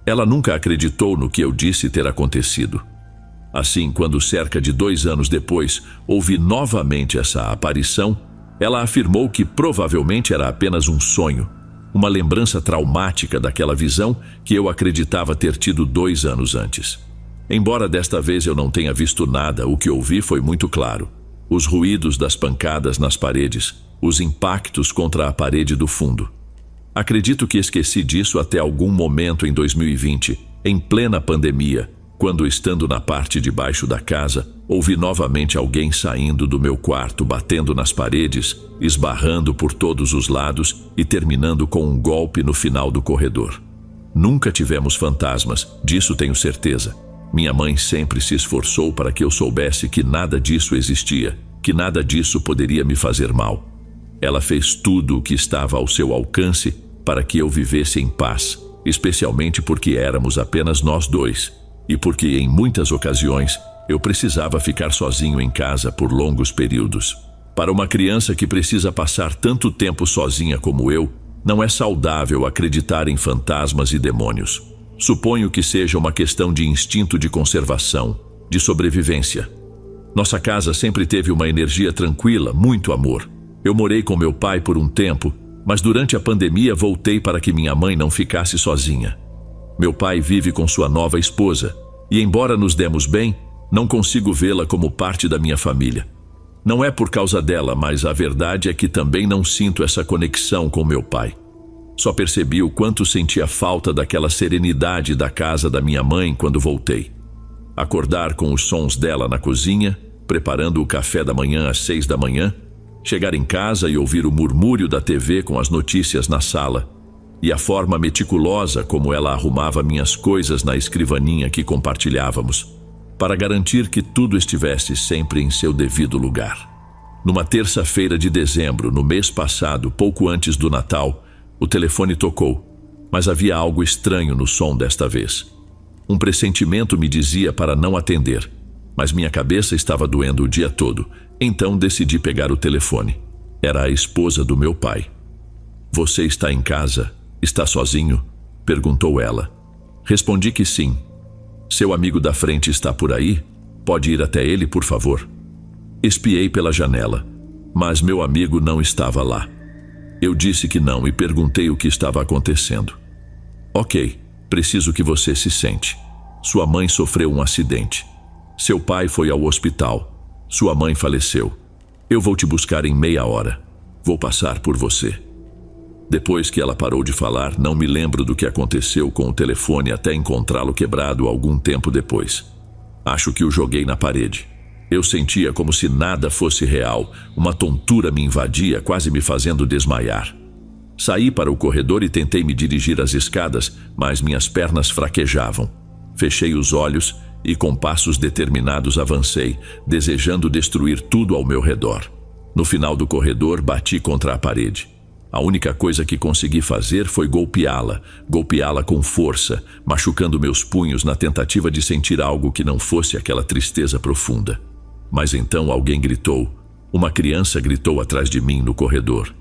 Ela nunca acreditou no que eu disse ter acontecido. Assim, quando cerca de 2 anos depois ouvi novamente essa aparição, ela afirmou que provavelmente era apenas um sonho, uma lembrança traumática daquela visão que eu acreditava ter tido 2 anos antes. Embora desta vez eu não tenha visto nada, o que ouvi foi muito claro. Os ruídos das pancadas nas paredes, os impactos contra a parede do fundo. Acredito que esqueci disso até algum momento em 2020, em plena pandemia, quando, estando na parte de baixo da casa, ouvi novamente alguém saindo do meu quarto, batendo nas paredes, esbarrando por todos os lados e terminando com um golpe no final do corredor. Nunca tivemos fantasmas, disso tenho certeza. Minha mãe sempre se esforçou para que eu soubesse que nada disso existia, que nada disso poderia me fazer mal. Ela fez tudo o que estava ao seu alcance para que eu vivesse em paz, especialmente porque éramos apenas nós dois, e porque em muitas ocasiões eu precisava ficar sozinho em casa por longos períodos. Para uma criança que precisa passar tanto tempo sozinha como eu, não é saudável acreditar em fantasmas e demônios. Suponho que seja uma questão de instinto de conservação, de sobrevivência. Nossa casa sempre teve uma energia tranquila, muito amor. Eu morei com meu pai por um tempo, mas durante a pandemia voltei para que minha mãe não ficasse sozinha. Meu pai vive com sua nova esposa, e embora nos demos bem, não consigo vê-la como parte da minha família. Não é por causa dela, mas a verdade é que também não sinto essa conexão com meu pai. Só percebi o quanto sentia falta daquela serenidade da casa da minha mãe quando voltei. Acordar com os sons dela na cozinha, preparando o café da manhã às 6 da manhã, chegar em casa e ouvir o murmúrio da TV com as notícias na sala, e a forma meticulosa como ela arrumava minhas coisas na escrivaninha que compartilhávamos, para garantir que tudo estivesse sempre em seu devido lugar. Numa terça-feira de dezembro, no mês passado, pouco antes do Natal, o telefone tocou, mas havia algo estranho no som desta vez. Um pressentimento me dizia para não atender, mas minha cabeça estava doendo o dia todo, então decidi pegar o telefone. Era a esposa do meu pai. "Você está em casa? Está sozinho?" perguntou ela. Respondi que sim. "Seu amigo da frente está por aí? Pode ir até ele, por favor?" Espiei pela janela, mas meu amigo não estava lá. Eu disse que não e perguntei o que estava acontecendo. "Ok, preciso que você se sente. Sua mãe sofreu um acidente. Seu pai foi ao hospital. Sua mãe faleceu. Eu vou te buscar em meia hora. Vou passar por você." Depois que ela parou de falar, não me lembro do que aconteceu com o telefone até encontrá-lo quebrado algum tempo depois. Acho que o joguei na parede. Eu sentia como se nada fosse real. Uma tontura me invadia, quase me fazendo desmaiar. Saí para o corredor e tentei me dirigir às escadas, mas minhas pernas fraquejavam. Fechei os olhos e com passos determinados avancei, desejando destruir tudo ao meu redor. No final do corredor, bati contra a parede. A única coisa que consegui fazer foi golpeá-la com força, machucando meus punhos na tentativa de sentir algo que não fosse aquela tristeza profunda. Mas então alguém gritou. Uma criança gritou atrás de mim no corredor.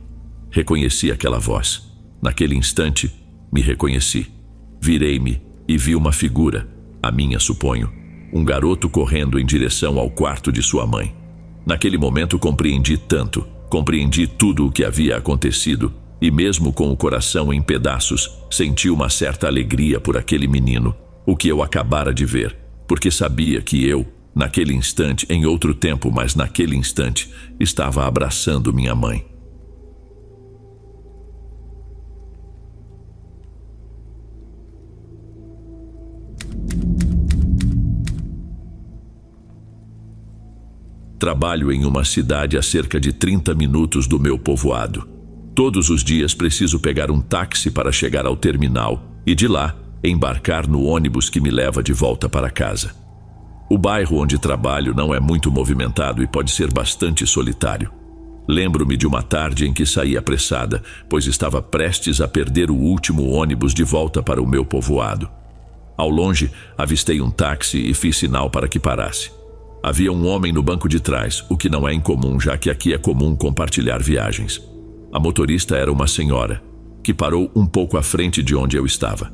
Reconheci aquela voz. Naquele instante, me reconheci. Virei-me e vi uma figura, a minha, suponho, um garoto correndo em direção ao quarto de sua mãe. Naquele momento compreendi tudo o que havia acontecido, e mesmo com o coração em pedaços, senti uma certa alegria por aquele menino, o que eu acabara de ver, porque sabia que eu, naquele instante, em outro tempo, mas naquele instante, estava abraçando minha mãe. Trabalho em uma cidade a cerca de 30 minutos do meu povoado. Todos os dias preciso pegar um táxi para chegar ao terminal e de lá embarcar no ônibus que me leva de volta para casa. O bairro onde trabalho não é muito movimentado e pode ser bastante solitário. Lembro-me de uma tarde em que saí apressada, pois estava prestes a perder o último ônibus de volta para o meu povoado. Ao longe, avistei um táxi e fiz sinal para que parasse. Havia um homem no banco de trás, o que não é incomum, já que aqui é comum compartilhar viagens. A motorista era uma senhora, que parou um pouco à frente de onde eu estava.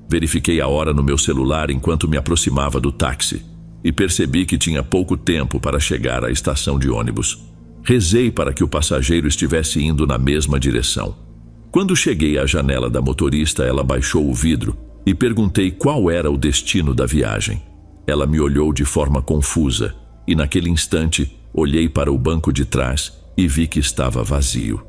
Verifiquei a hora no meu celular enquanto me aproximava do táxi e percebi que tinha pouco tempo para chegar à estação de ônibus. Rezei para que o passageiro estivesse indo na mesma direção. Quando cheguei à janela da motorista, ela baixou o vidro e perguntei qual era o destino da viagem. Ela me olhou de forma confusa e naquele instante olhei para o banco de trás e vi que estava vazio.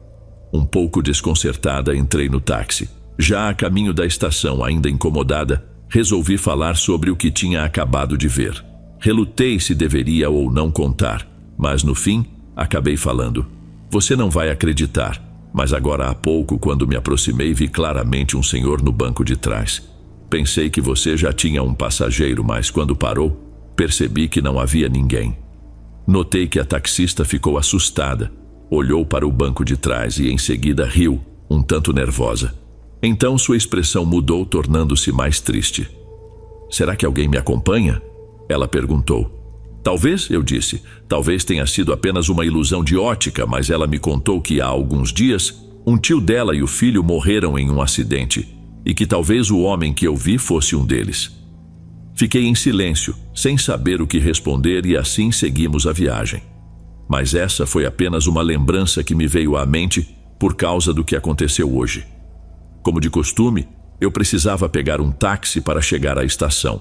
Um pouco desconcertada, entrei no táxi. Já a caminho da estação, ainda incomodada, resolvi falar sobre o que tinha acabado de ver. Relutei se deveria ou não contar, mas no fim, acabei falando. Você não vai acreditar, mas agora há pouco, quando me aproximei, vi claramente um senhor no banco de trás. Pensei que você já tinha um passageiro, mas quando parou, percebi que não havia ninguém. Notei que a taxista ficou assustada, olhou para o banco de trás e em seguida riu, um tanto nervosa. Então sua expressão mudou, tornando-se mais triste. Será que alguém me acompanha? Ela perguntou. Talvez, eu disse. Talvez tenha sido apenas uma ilusão de ótica, mas ela me contou que há alguns dias, um tio dela e o filho morreram em um acidente, e que talvez o homem que eu vi fosse um deles. Fiquei em silêncio, sem saber o que responder, e assim seguimos a viagem. Mas essa foi apenas uma lembrança que me veio à mente por causa do que aconteceu hoje. Como de costume, eu precisava pegar um táxi para chegar à estação.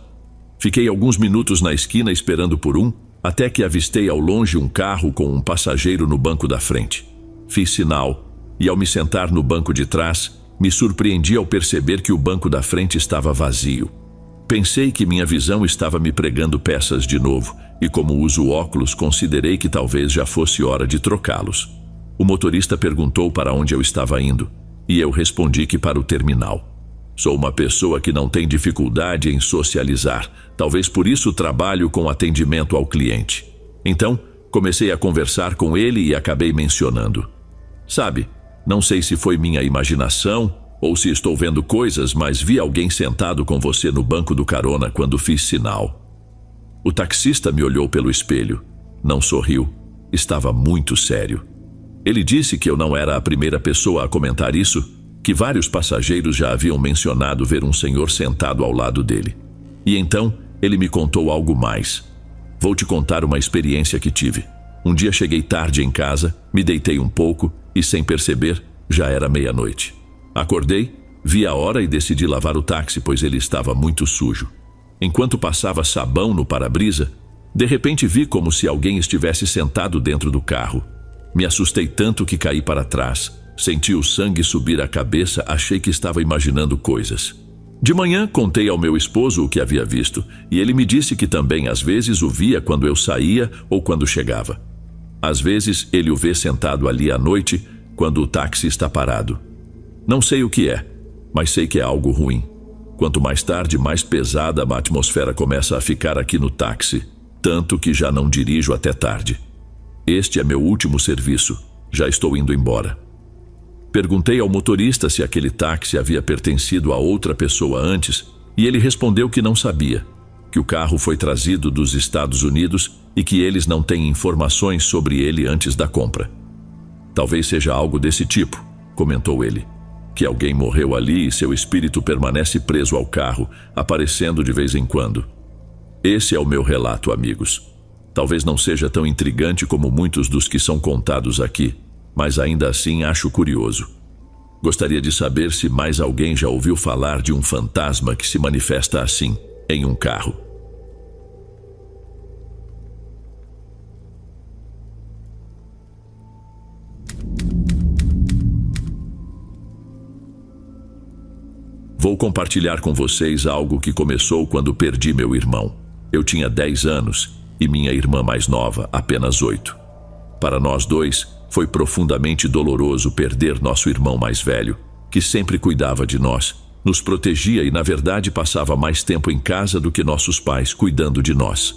Fiquei alguns minutos na esquina esperando por um, até que avistei ao longe um carro com um passageiro no banco da frente. Fiz sinal, e ao me sentar no banco de trás, me surpreendi ao perceber que o banco da frente estava vazio. Pensei que minha visão estava me pregando peças de novo, e como uso óculos, considerei que talvez já fosse hora de trocá-los. O motorista perguntou para onde eu estava indo, e eu respondi que para o terminal. Sou uma pessoa que não tem dificuldade em socializar, talvez por isso trabalho com atendimento ao cliente. Então, comecei a conversar com ele e acabei mencionando. Sabe, não sei se foi minha imaginação ou se estou vendo coisas, mas vi alguém sentado com você no banco do carona quando fiz sinal. O taxista me olhou pelo espelho. Não sorriu. Estava muito sério. Ele disse que eu não era a primeira pessoa a comentar isso, que vários passageiros já haviam mencionado ver um senhor sentado ao lado dele. E então, ele me contou algo mais. Vou te contar uma experiência que tive. Um dia cheguei tarde em casa, me deitei um pouco e, sem perceber, já era meia-noite. Acordei, vi a hora e decidi lavar o táxi, pois ele estava muito sujo. Enquanto passava sabão no para-brisa, de repente vi como se alguém estivesse sentado dentro do carro. Me assustei tanto que caí para trás. Senti o sangue subir à cabeça, achei que estava imaginando coisas. De manhã, contei ao meu esposo o que havia visto, e ele me disse que também às vezes o via quando eu saía ou quando chegava. Às vezes, ele o vê sentado ali à noite, quando o táxi está parado. Não sei o que é, mas sei que é algo ruim. Quanto mais tarde, mais pesada a atmosfera começa a ficar aqui no táxi, tanto que já não dirijo até tarde. Este é meu último serviço, já estou indo embora. Perguntei ao motorista se aquele táxi havia pertencido a outra pessoa antes, e ele respondeu que não sabia, que o carro foi trazido dos Estados Unidos e que eles não têm informações sobre ele antes da compra. Talvez seja algo desse tipo, comentou ele, que alguém morreu ali e seu espírito permanece preso ao carro, aparecendo de vez em quando. Esse é o meu relato, amigos. Talvez não seja tão intrigante como muitos dos que são contados aqui, mas ainda assim acho curioso. Gostaria de saber se mais alguém já ouviu falar de um fantasma que se manifesta assim, em um carro. Vou compartilhar com vocês algo que começou quando perdi meu irmão. Eu tinha 10 anos e minha irmã mais nova, apenas 8. Para nós dois, foi profundamente doloroso perder nosso irmão mais velho, que sempre cuidava de nós, nos protegia e, na verdade, passava mais tempo em casa do que nossos pais cuidando de nós.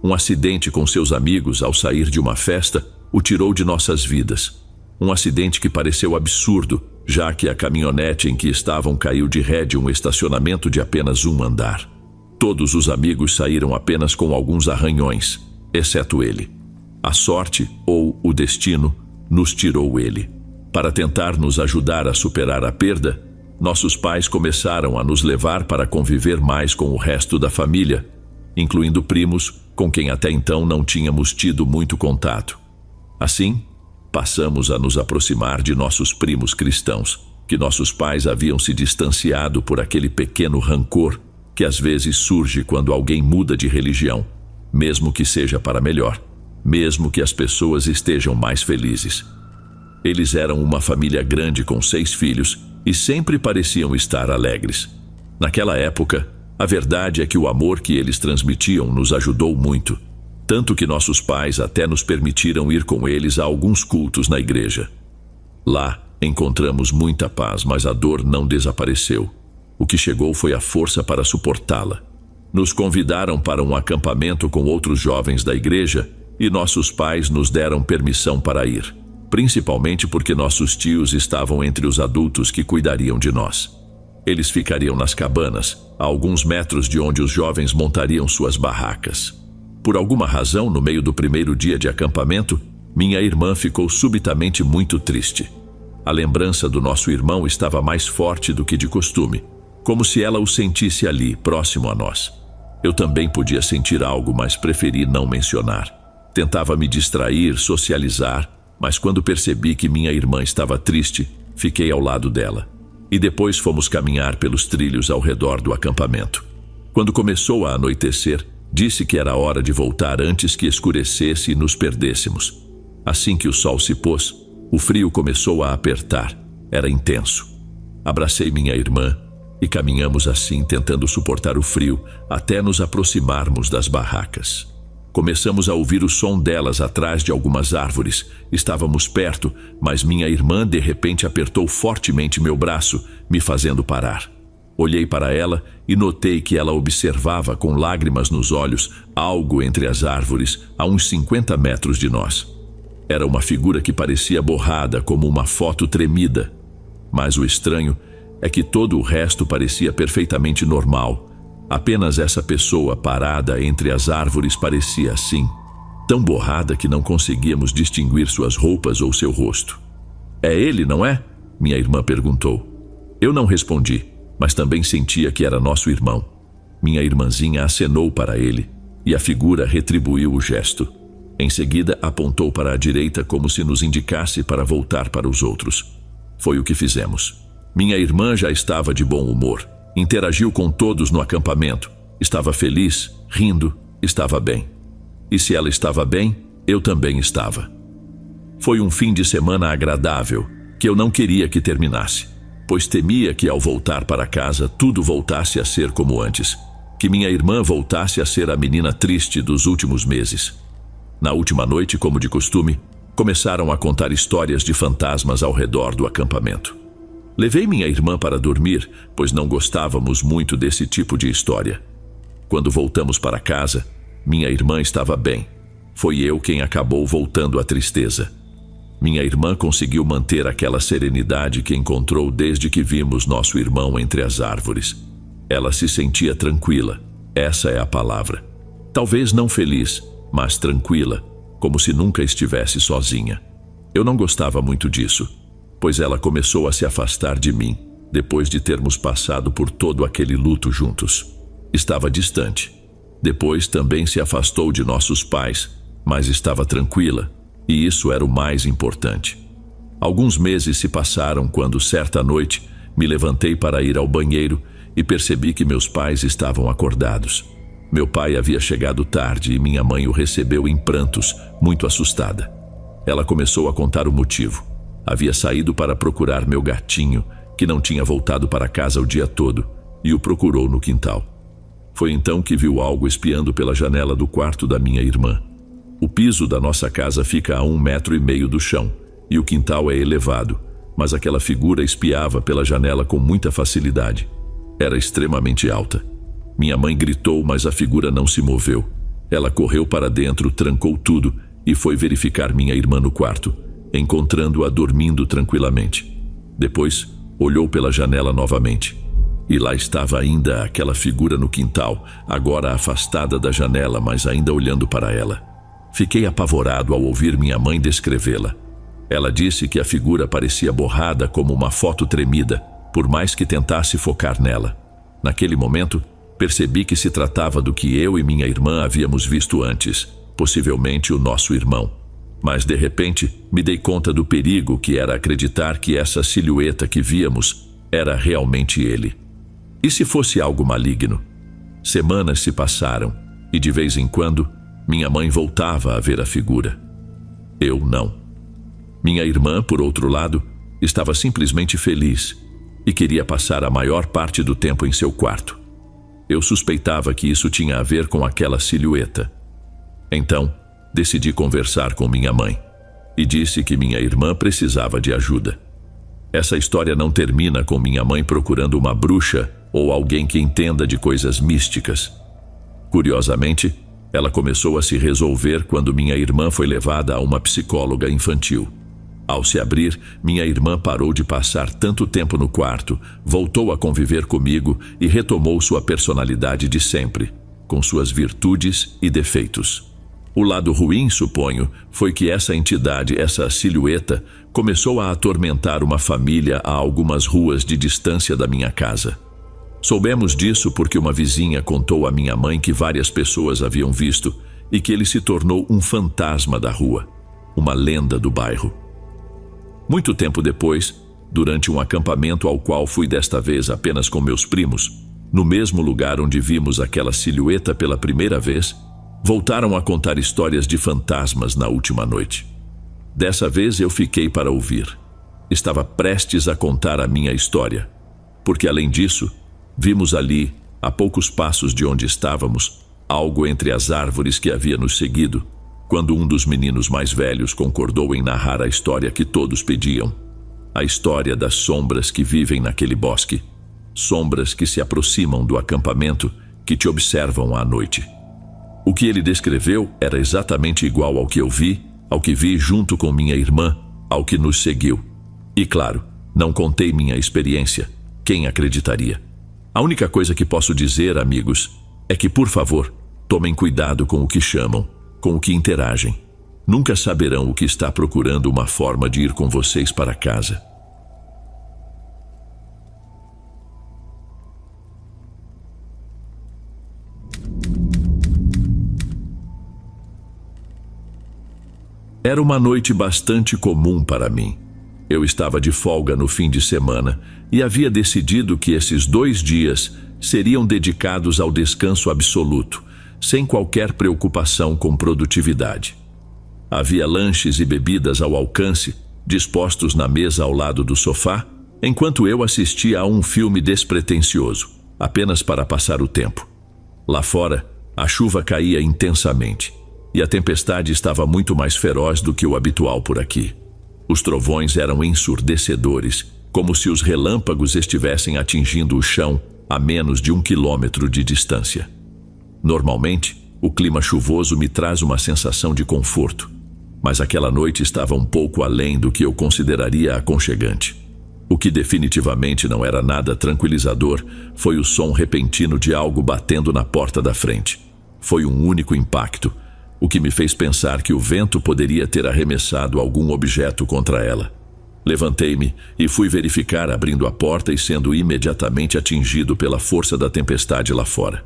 Um acidente com seus amigos ao sair de uma festa o tirou de nossas vidas. Um acidente que pareceu absurdo, já que a caminhonete em que estavam caiu de ré de um estacionamento de apenas um andar. Todos os amigos saíram apenas com alguns arranhões, exceto ele. A sorte, ou o destino, nos tirou ele. Para tentar nos ajudar a superar a perda, nossos pais começaram a nos levar para conviver mais com o resto da família, incluindo primos com quem até então não tínhamos tido muito contato. Assim, passamos a nos aproximar de nossos primos cristãos, que nossos pais haviam se distanciado por aquele pequeno rancor que às vezes surge quando alguém muda de religião, mesmo que seja para melhor, mesmo que as pessoas estejam mais felizes. Eles eram uma família grande com 6 filhos e sempre pareciam estar alegres. Naquela época, a verdade é que o amor que eles transmitiam nos ajudou muito, tanto que nossos pais até nos permitiram ir com eles a alguns cultos na igreja. Lá, encontramos muita paz, mas a dor não desapareceu. O que chegou foi a força para suportá-la. Nos convidaram para um acampamento com outros jovens da igreja e nossos pais nos deram permissão para ir, principalmente porque nossos tios estavam entre os adultos que cuidariam de nós. Eles ficariam nas cabanas, a alguns metros de onde os jovens montariam suas barracas. Por alguma razão, no meio do primeiro dia de acampamento, minha irmã ficou subitamente muito triste. A lembrança do nosso irmão estava mais forte do que de costume, como se ela o sentisse ali, próximo a nós. Eu também podia sentir algo, mas preferi não mencionar. Tentava me distrair, socializar, mas quando percebi que minha irmã estava triste, fiquei ao lado dela. E depois fomos caminhar pelos trilhos ao redor do acampamento. Quando começou a anoitecer, disse que era hora de voltar antes que escurecesse e nos perdêssemos. Assim que o sol se pôs, o frio começou a apertar. Era intenso. Abracei minha irmã e caminhamos assim, tentando suportar o frio até nos aproximarmos das barracas. Começamos a ouvir o som delas atrás de algumas árvores. Estávamos perto, mas minha irmã de repente apertou fortemente meu braço, me fazendo parar. Olhei para ela e notei que ela observava com lágrimas nos olhos algo entre as árvores a uns 50 metros de nós. Era uma figura que parecia borrada, como uma foto tremida. Mas o estranho é que todo o resto parecia perfeitamente normal. Apenas essa pessoa parada entre as árvores parecia assim, tão borrada que não conseguíamos distinguir suas roupas ou seu rosto. "É ele, não é?" minha irmã perguntou. Eu não respondi, mas também sentia que era nosso irmão. Minha irmãzinha acenou para ele, e a figura retribuiu o gesto. Em seguida, apontou para a direita como se nos indicasse para voltar para os outros. Foi o que fizemos. Minha irmã já estava de bom humor. Interagiu com todos no acampamento. Estava feliz, rindo, estava bem. E se ela estava bem, eu também estava. Foi um fim de semana agradável, que eu não queria que terminasse, pois temia que ao voltar para casa tudo voltasse a ser como antes, que minha irmã voltasse a ser a menina triste dos últimos meses. Na última noite, como de costume, começaram a contar histórias de fantasmas ao redor do acampamento. Levei minha irmã para dormir, pois não gostávamos muito desse tipo de história. Quando voltamos para casa, minha irmã estava bem. Foi eu quem acabou voltando à tristeza. Minha irmã conseguiu manter aquela serenidade que encontrou desde que vimos nosso irmão entre as árvores. Ela se sentia tranquila, essa é a palavra. Talvez não feliz, mas tranquila, como se nunca estivesse sozinha. Eu não gostava muito disso, pois ela começou a se afastar de mim, depois de termos passado por todo aquele luto juntos. Estava distante. Depois também se afastou de nossos pais, mas estava tranquila, e isso era o mais importante. Alguns meses se passaram quando, certa noite, me levantei para ir ao banheiro e percebi que meus pais estavam acordados. Meu pai havia chegado tarde e minha mãe o recebeu em prantos, muito assustada. Ela começou a contar o motivo. Havia saído para procurar meu gatinho, que não tinha voltado para casa o dia todo, e o procurou no quintal. Foi então que viu algo espiando pela janela do quarto da minha irmã. O piso da nossa casa fica a 1,5 metros do chão, e o quintal é elevado, mas aquela figura espiava pela janela com muita facilidade. Era extremamente alta. Minha mãe gritou, mas a figura não se moveu. Ela correu para dentro, trancou tudo e foi verificar minha irmã no quarto, encontrando-a dormindo tranquilamente. Depois, olhou pela janela novamente. E lá estava ainda aquela figura no quintal, agora afastada da janela, mas ainda olhando para ela. Fiquei apavorado ao ouvir minha mãe descrevê-la. Ela disse que a figura parecia borrada como uma foto tremida, por mais que tentasse focar nela. Naquele momento, percebi que se tratava do que eu e minha irmã havíamos visto antes, possivelmente o nosso irmão. Mas, de repente, me dei conta do perigo que era acreditar que essa silhueta que víamos era realmente ele. E se fosse algo maligno? Semanas se passaram e, de vez em quando, minha mãe voltava a ver a figura. Eu não. Minha irmã, por outro lado, estava simplesmente feliz e queria passar a maior parte do tempo em seu quarto. Eu suspeitava que isso tinha a ver com aquela silhueta. Então, decidi conversar com minha mãe e disse que minha irmã precisava de ajuda. Essa história não termina com minha mãe procurando uma bruxa ou alguém que entenda de coisas místicas. Curiosamente, ela começou a se resolver quando minha irmã foi levada a uma psicóloga infantil. Ao se abrir, minha irmã parou de passar tanto tempo no quarto, voltou a conviver comigo e retomou sua personalidade de sempre, com suas virtudes e defeitos. O lado ruim, suponho, foi que essa entidade, essa silhueta, começou a atormentar uma família a algumas ruas de distância da minha casa. Soubemos disso porque uma vizinha contou à minha mãe que várias pessoas haviam visto e que ele se tornou um fantasma da rua, uma lenda do bairro. Muito tempo depois, durante um acampamento ao qual fui desta vez apenas com meus primos, no mesmo lugar onde vimos aquela silhueta pela primeira vez, voltaram a contar histórias de fantasmas na última noite. Dessa vez eu fiquei para ouvir. Estava prestes a contar a minha história, porque além disso, vimos ali, a poucos passos de onde estávamos, algo entre as árvores que havia nos seguido, quando um dos meninos mais velhos concordou em narrar a história que todos pediam. A história das sombras que vivem naquele bosque. Sombras que se aproximam do acampamento, que te observam à noite. O que ele descreveu era exatamente igual ao que eu vi, ao que vi junto com minha irmã, ao que nos seguiu. E claro, não contei minha experiência. Quem acreditaria? A única coisa que posso dizer, amigos, é que, por favor, tomem cuidado com o que chamam, com o que interagem. Nunca saberão o que está procurando uma forma de ir com vocês para casa. Era uma noite bastante comum para mim. Eu estava de folga no fim de semana e havia decidido que esses 2 dias seriam dedicados ao descanso absoluto, sem qualquer preocupação com produtividade. Havia lanches e bebidas ao alcance, dispostos na mesa ao lado do sofá, enquanto eu assistia a um filme despretensioso, apenas para passar o tempo. Lá fora, a chuva caía intensamente, e a tempestade estava muito mais feroz do que o habitual por aqui. Os trovões eram ensurdecedores, como se os relâmpagos estivessem atingindo o chão a menos de 1 quilômetro de distância. Normalmente, o clima chuvoso me traz uma sensação de conforto, mas aquela noite estava um pouco além do que eu consideraria aconchegante. O que definitivamente não era nada tranquilizador foi o som repentino de algo batendo na porta da frente. Foi um único impacto, o que me fez pensar que o vento poderia ter arremessado algum objeto contra ela. Levantei-me e fui verificar, abrindo a porta e sendo imediatamente atingido pela força da tempestade lá fora.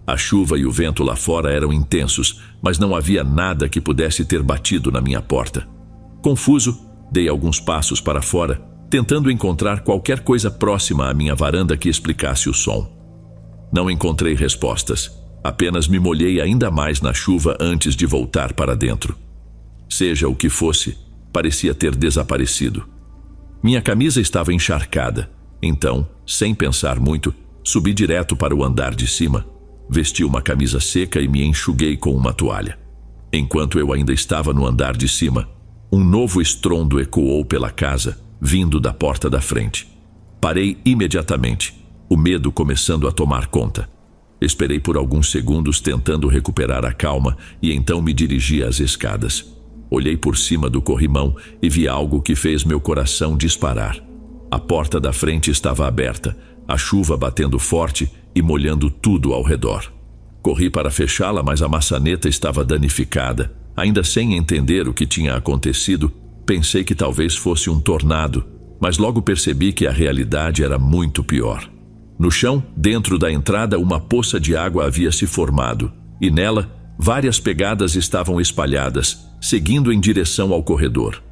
A chuva e o vento lá fora eram intensos, mas não havia nada que pudesse ter batido na minha porta. Confuso, dei alguns passos para fora, tentando encontrar qualquer coisa próxima à minha varanda que explicasse o som. Não encontrei respostas. Apenas me molhei ainda mais na chuva antes de voltar para dentro. Seja o que fosse, parecia ter desaparecido. Minha camisa estava encharcada, então, sem pensar muito, subi direto para o andar de cima, vesti uma camisa seca e me enxuguei com uma toalha. Enquanto eu ainda estava no andar de cima, um novo estrondo ecoou pela casa, vindo da porta da frente. Parei imediatamente, o medo começando a tomar conta. Esperei por alguns segundos tentando recuperar a calma e então me dirigi às escadas. Olhei por cima do corrimão e vi algo que fez meu coração disparar. A porta da frente estava aberta, a chuva batendo forte e molhando tudo ao redor. Corri para fechá-la, mas a maçaneta estava danificada. Ainda sem entender o que tinha acontecido, pensei que talvez fosse um tornado, mas logo percebi que a realidade era muito pior. No chão, dentro da entrada, uma poça de água havia se formado, e nela, várias pegadas estavam espalhadas, seguindo em direção ao corredor.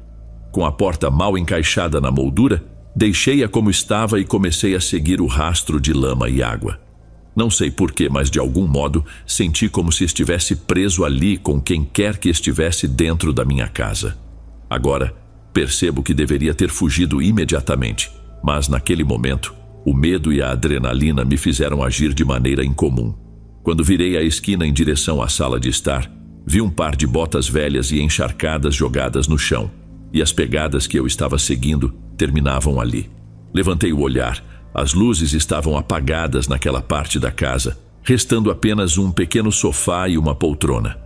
Com a porta mal encaixada na moldura, deixei-a como estava e comecei a seguir o rastro de lama e água. Não sei porquê, mas de algum modo senti como se estivesse preso ali com quem quer que estivesse dentro da minha casa. Agora, percebo que deveria ter fugido imediatamente, mas naquele momento, o medo e a adrenalina me fizeram agir de maneira incomum. Quando virei a esquina em direção à sala de estar, vi um par de botas velhas e encharcadas jogadas no chão, e as pegadas que eu estava seguindo terminavam ali. Levantei o olhar. As luzes estavam apagadas naquela parte da casa, restando apenas um pequeno sofá e uma poltrona.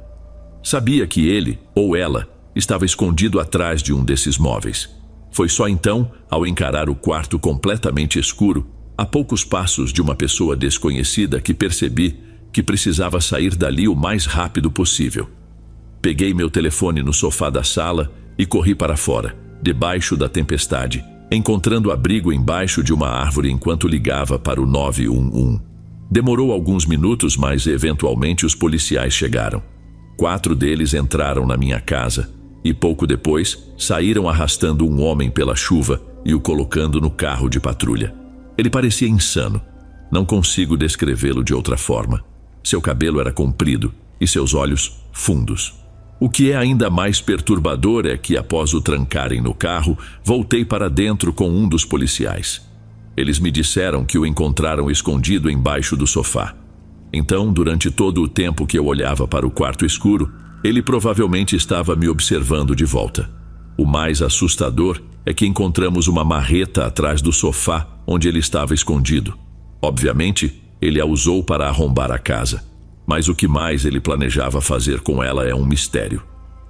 Sabia que ele, ou ela, estava escondido atrás de um desses móveis. Foi só então, ao encarar o quarto completamente escuro, a poucos passos de uma pessoa desconhecida, que percebi que precisava sair dali o mais rápido possível. Peguei meu telefone no sofá da sala e corri para fora, debaixo da tempestade, encontrando abrigo embaixo de uma árvore enquanto ligava para o 911. Demorou alguns minutos, mas eventualmente os policiais chegaram. 4 deles entraram na minha casa e pouco depois saíram arrastando um homem pela chuva e o colocando no carro de patrulha. Ele parecia insano. Não consigo descrevê-lo de outra forma. Seu cabelo era comprido e seus olhos fundos. O que é ainda mais perturbador é que, após o trancarem no carro, voltei para dentro com um dos policiais. Eles me disseram que o encontraram escondido embaixo do sofá. Então, durante todo o tempo que eu olhava para o quarto escuro, ele provavelmente estava me observando de volta. O mais assustador é que encontramos uma marreta atrás do sofá onde ele estava escondido. Obviamente, ele a usou para arrombar a casa. Mas o que mais ele planejava fazer com ela é um mistério.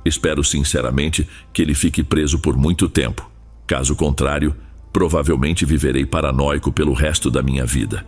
Espero sinceramente que ele fique preso por muito tempo. Caso contrário, provavelmente viverei paranoico pelo resto da minha vida.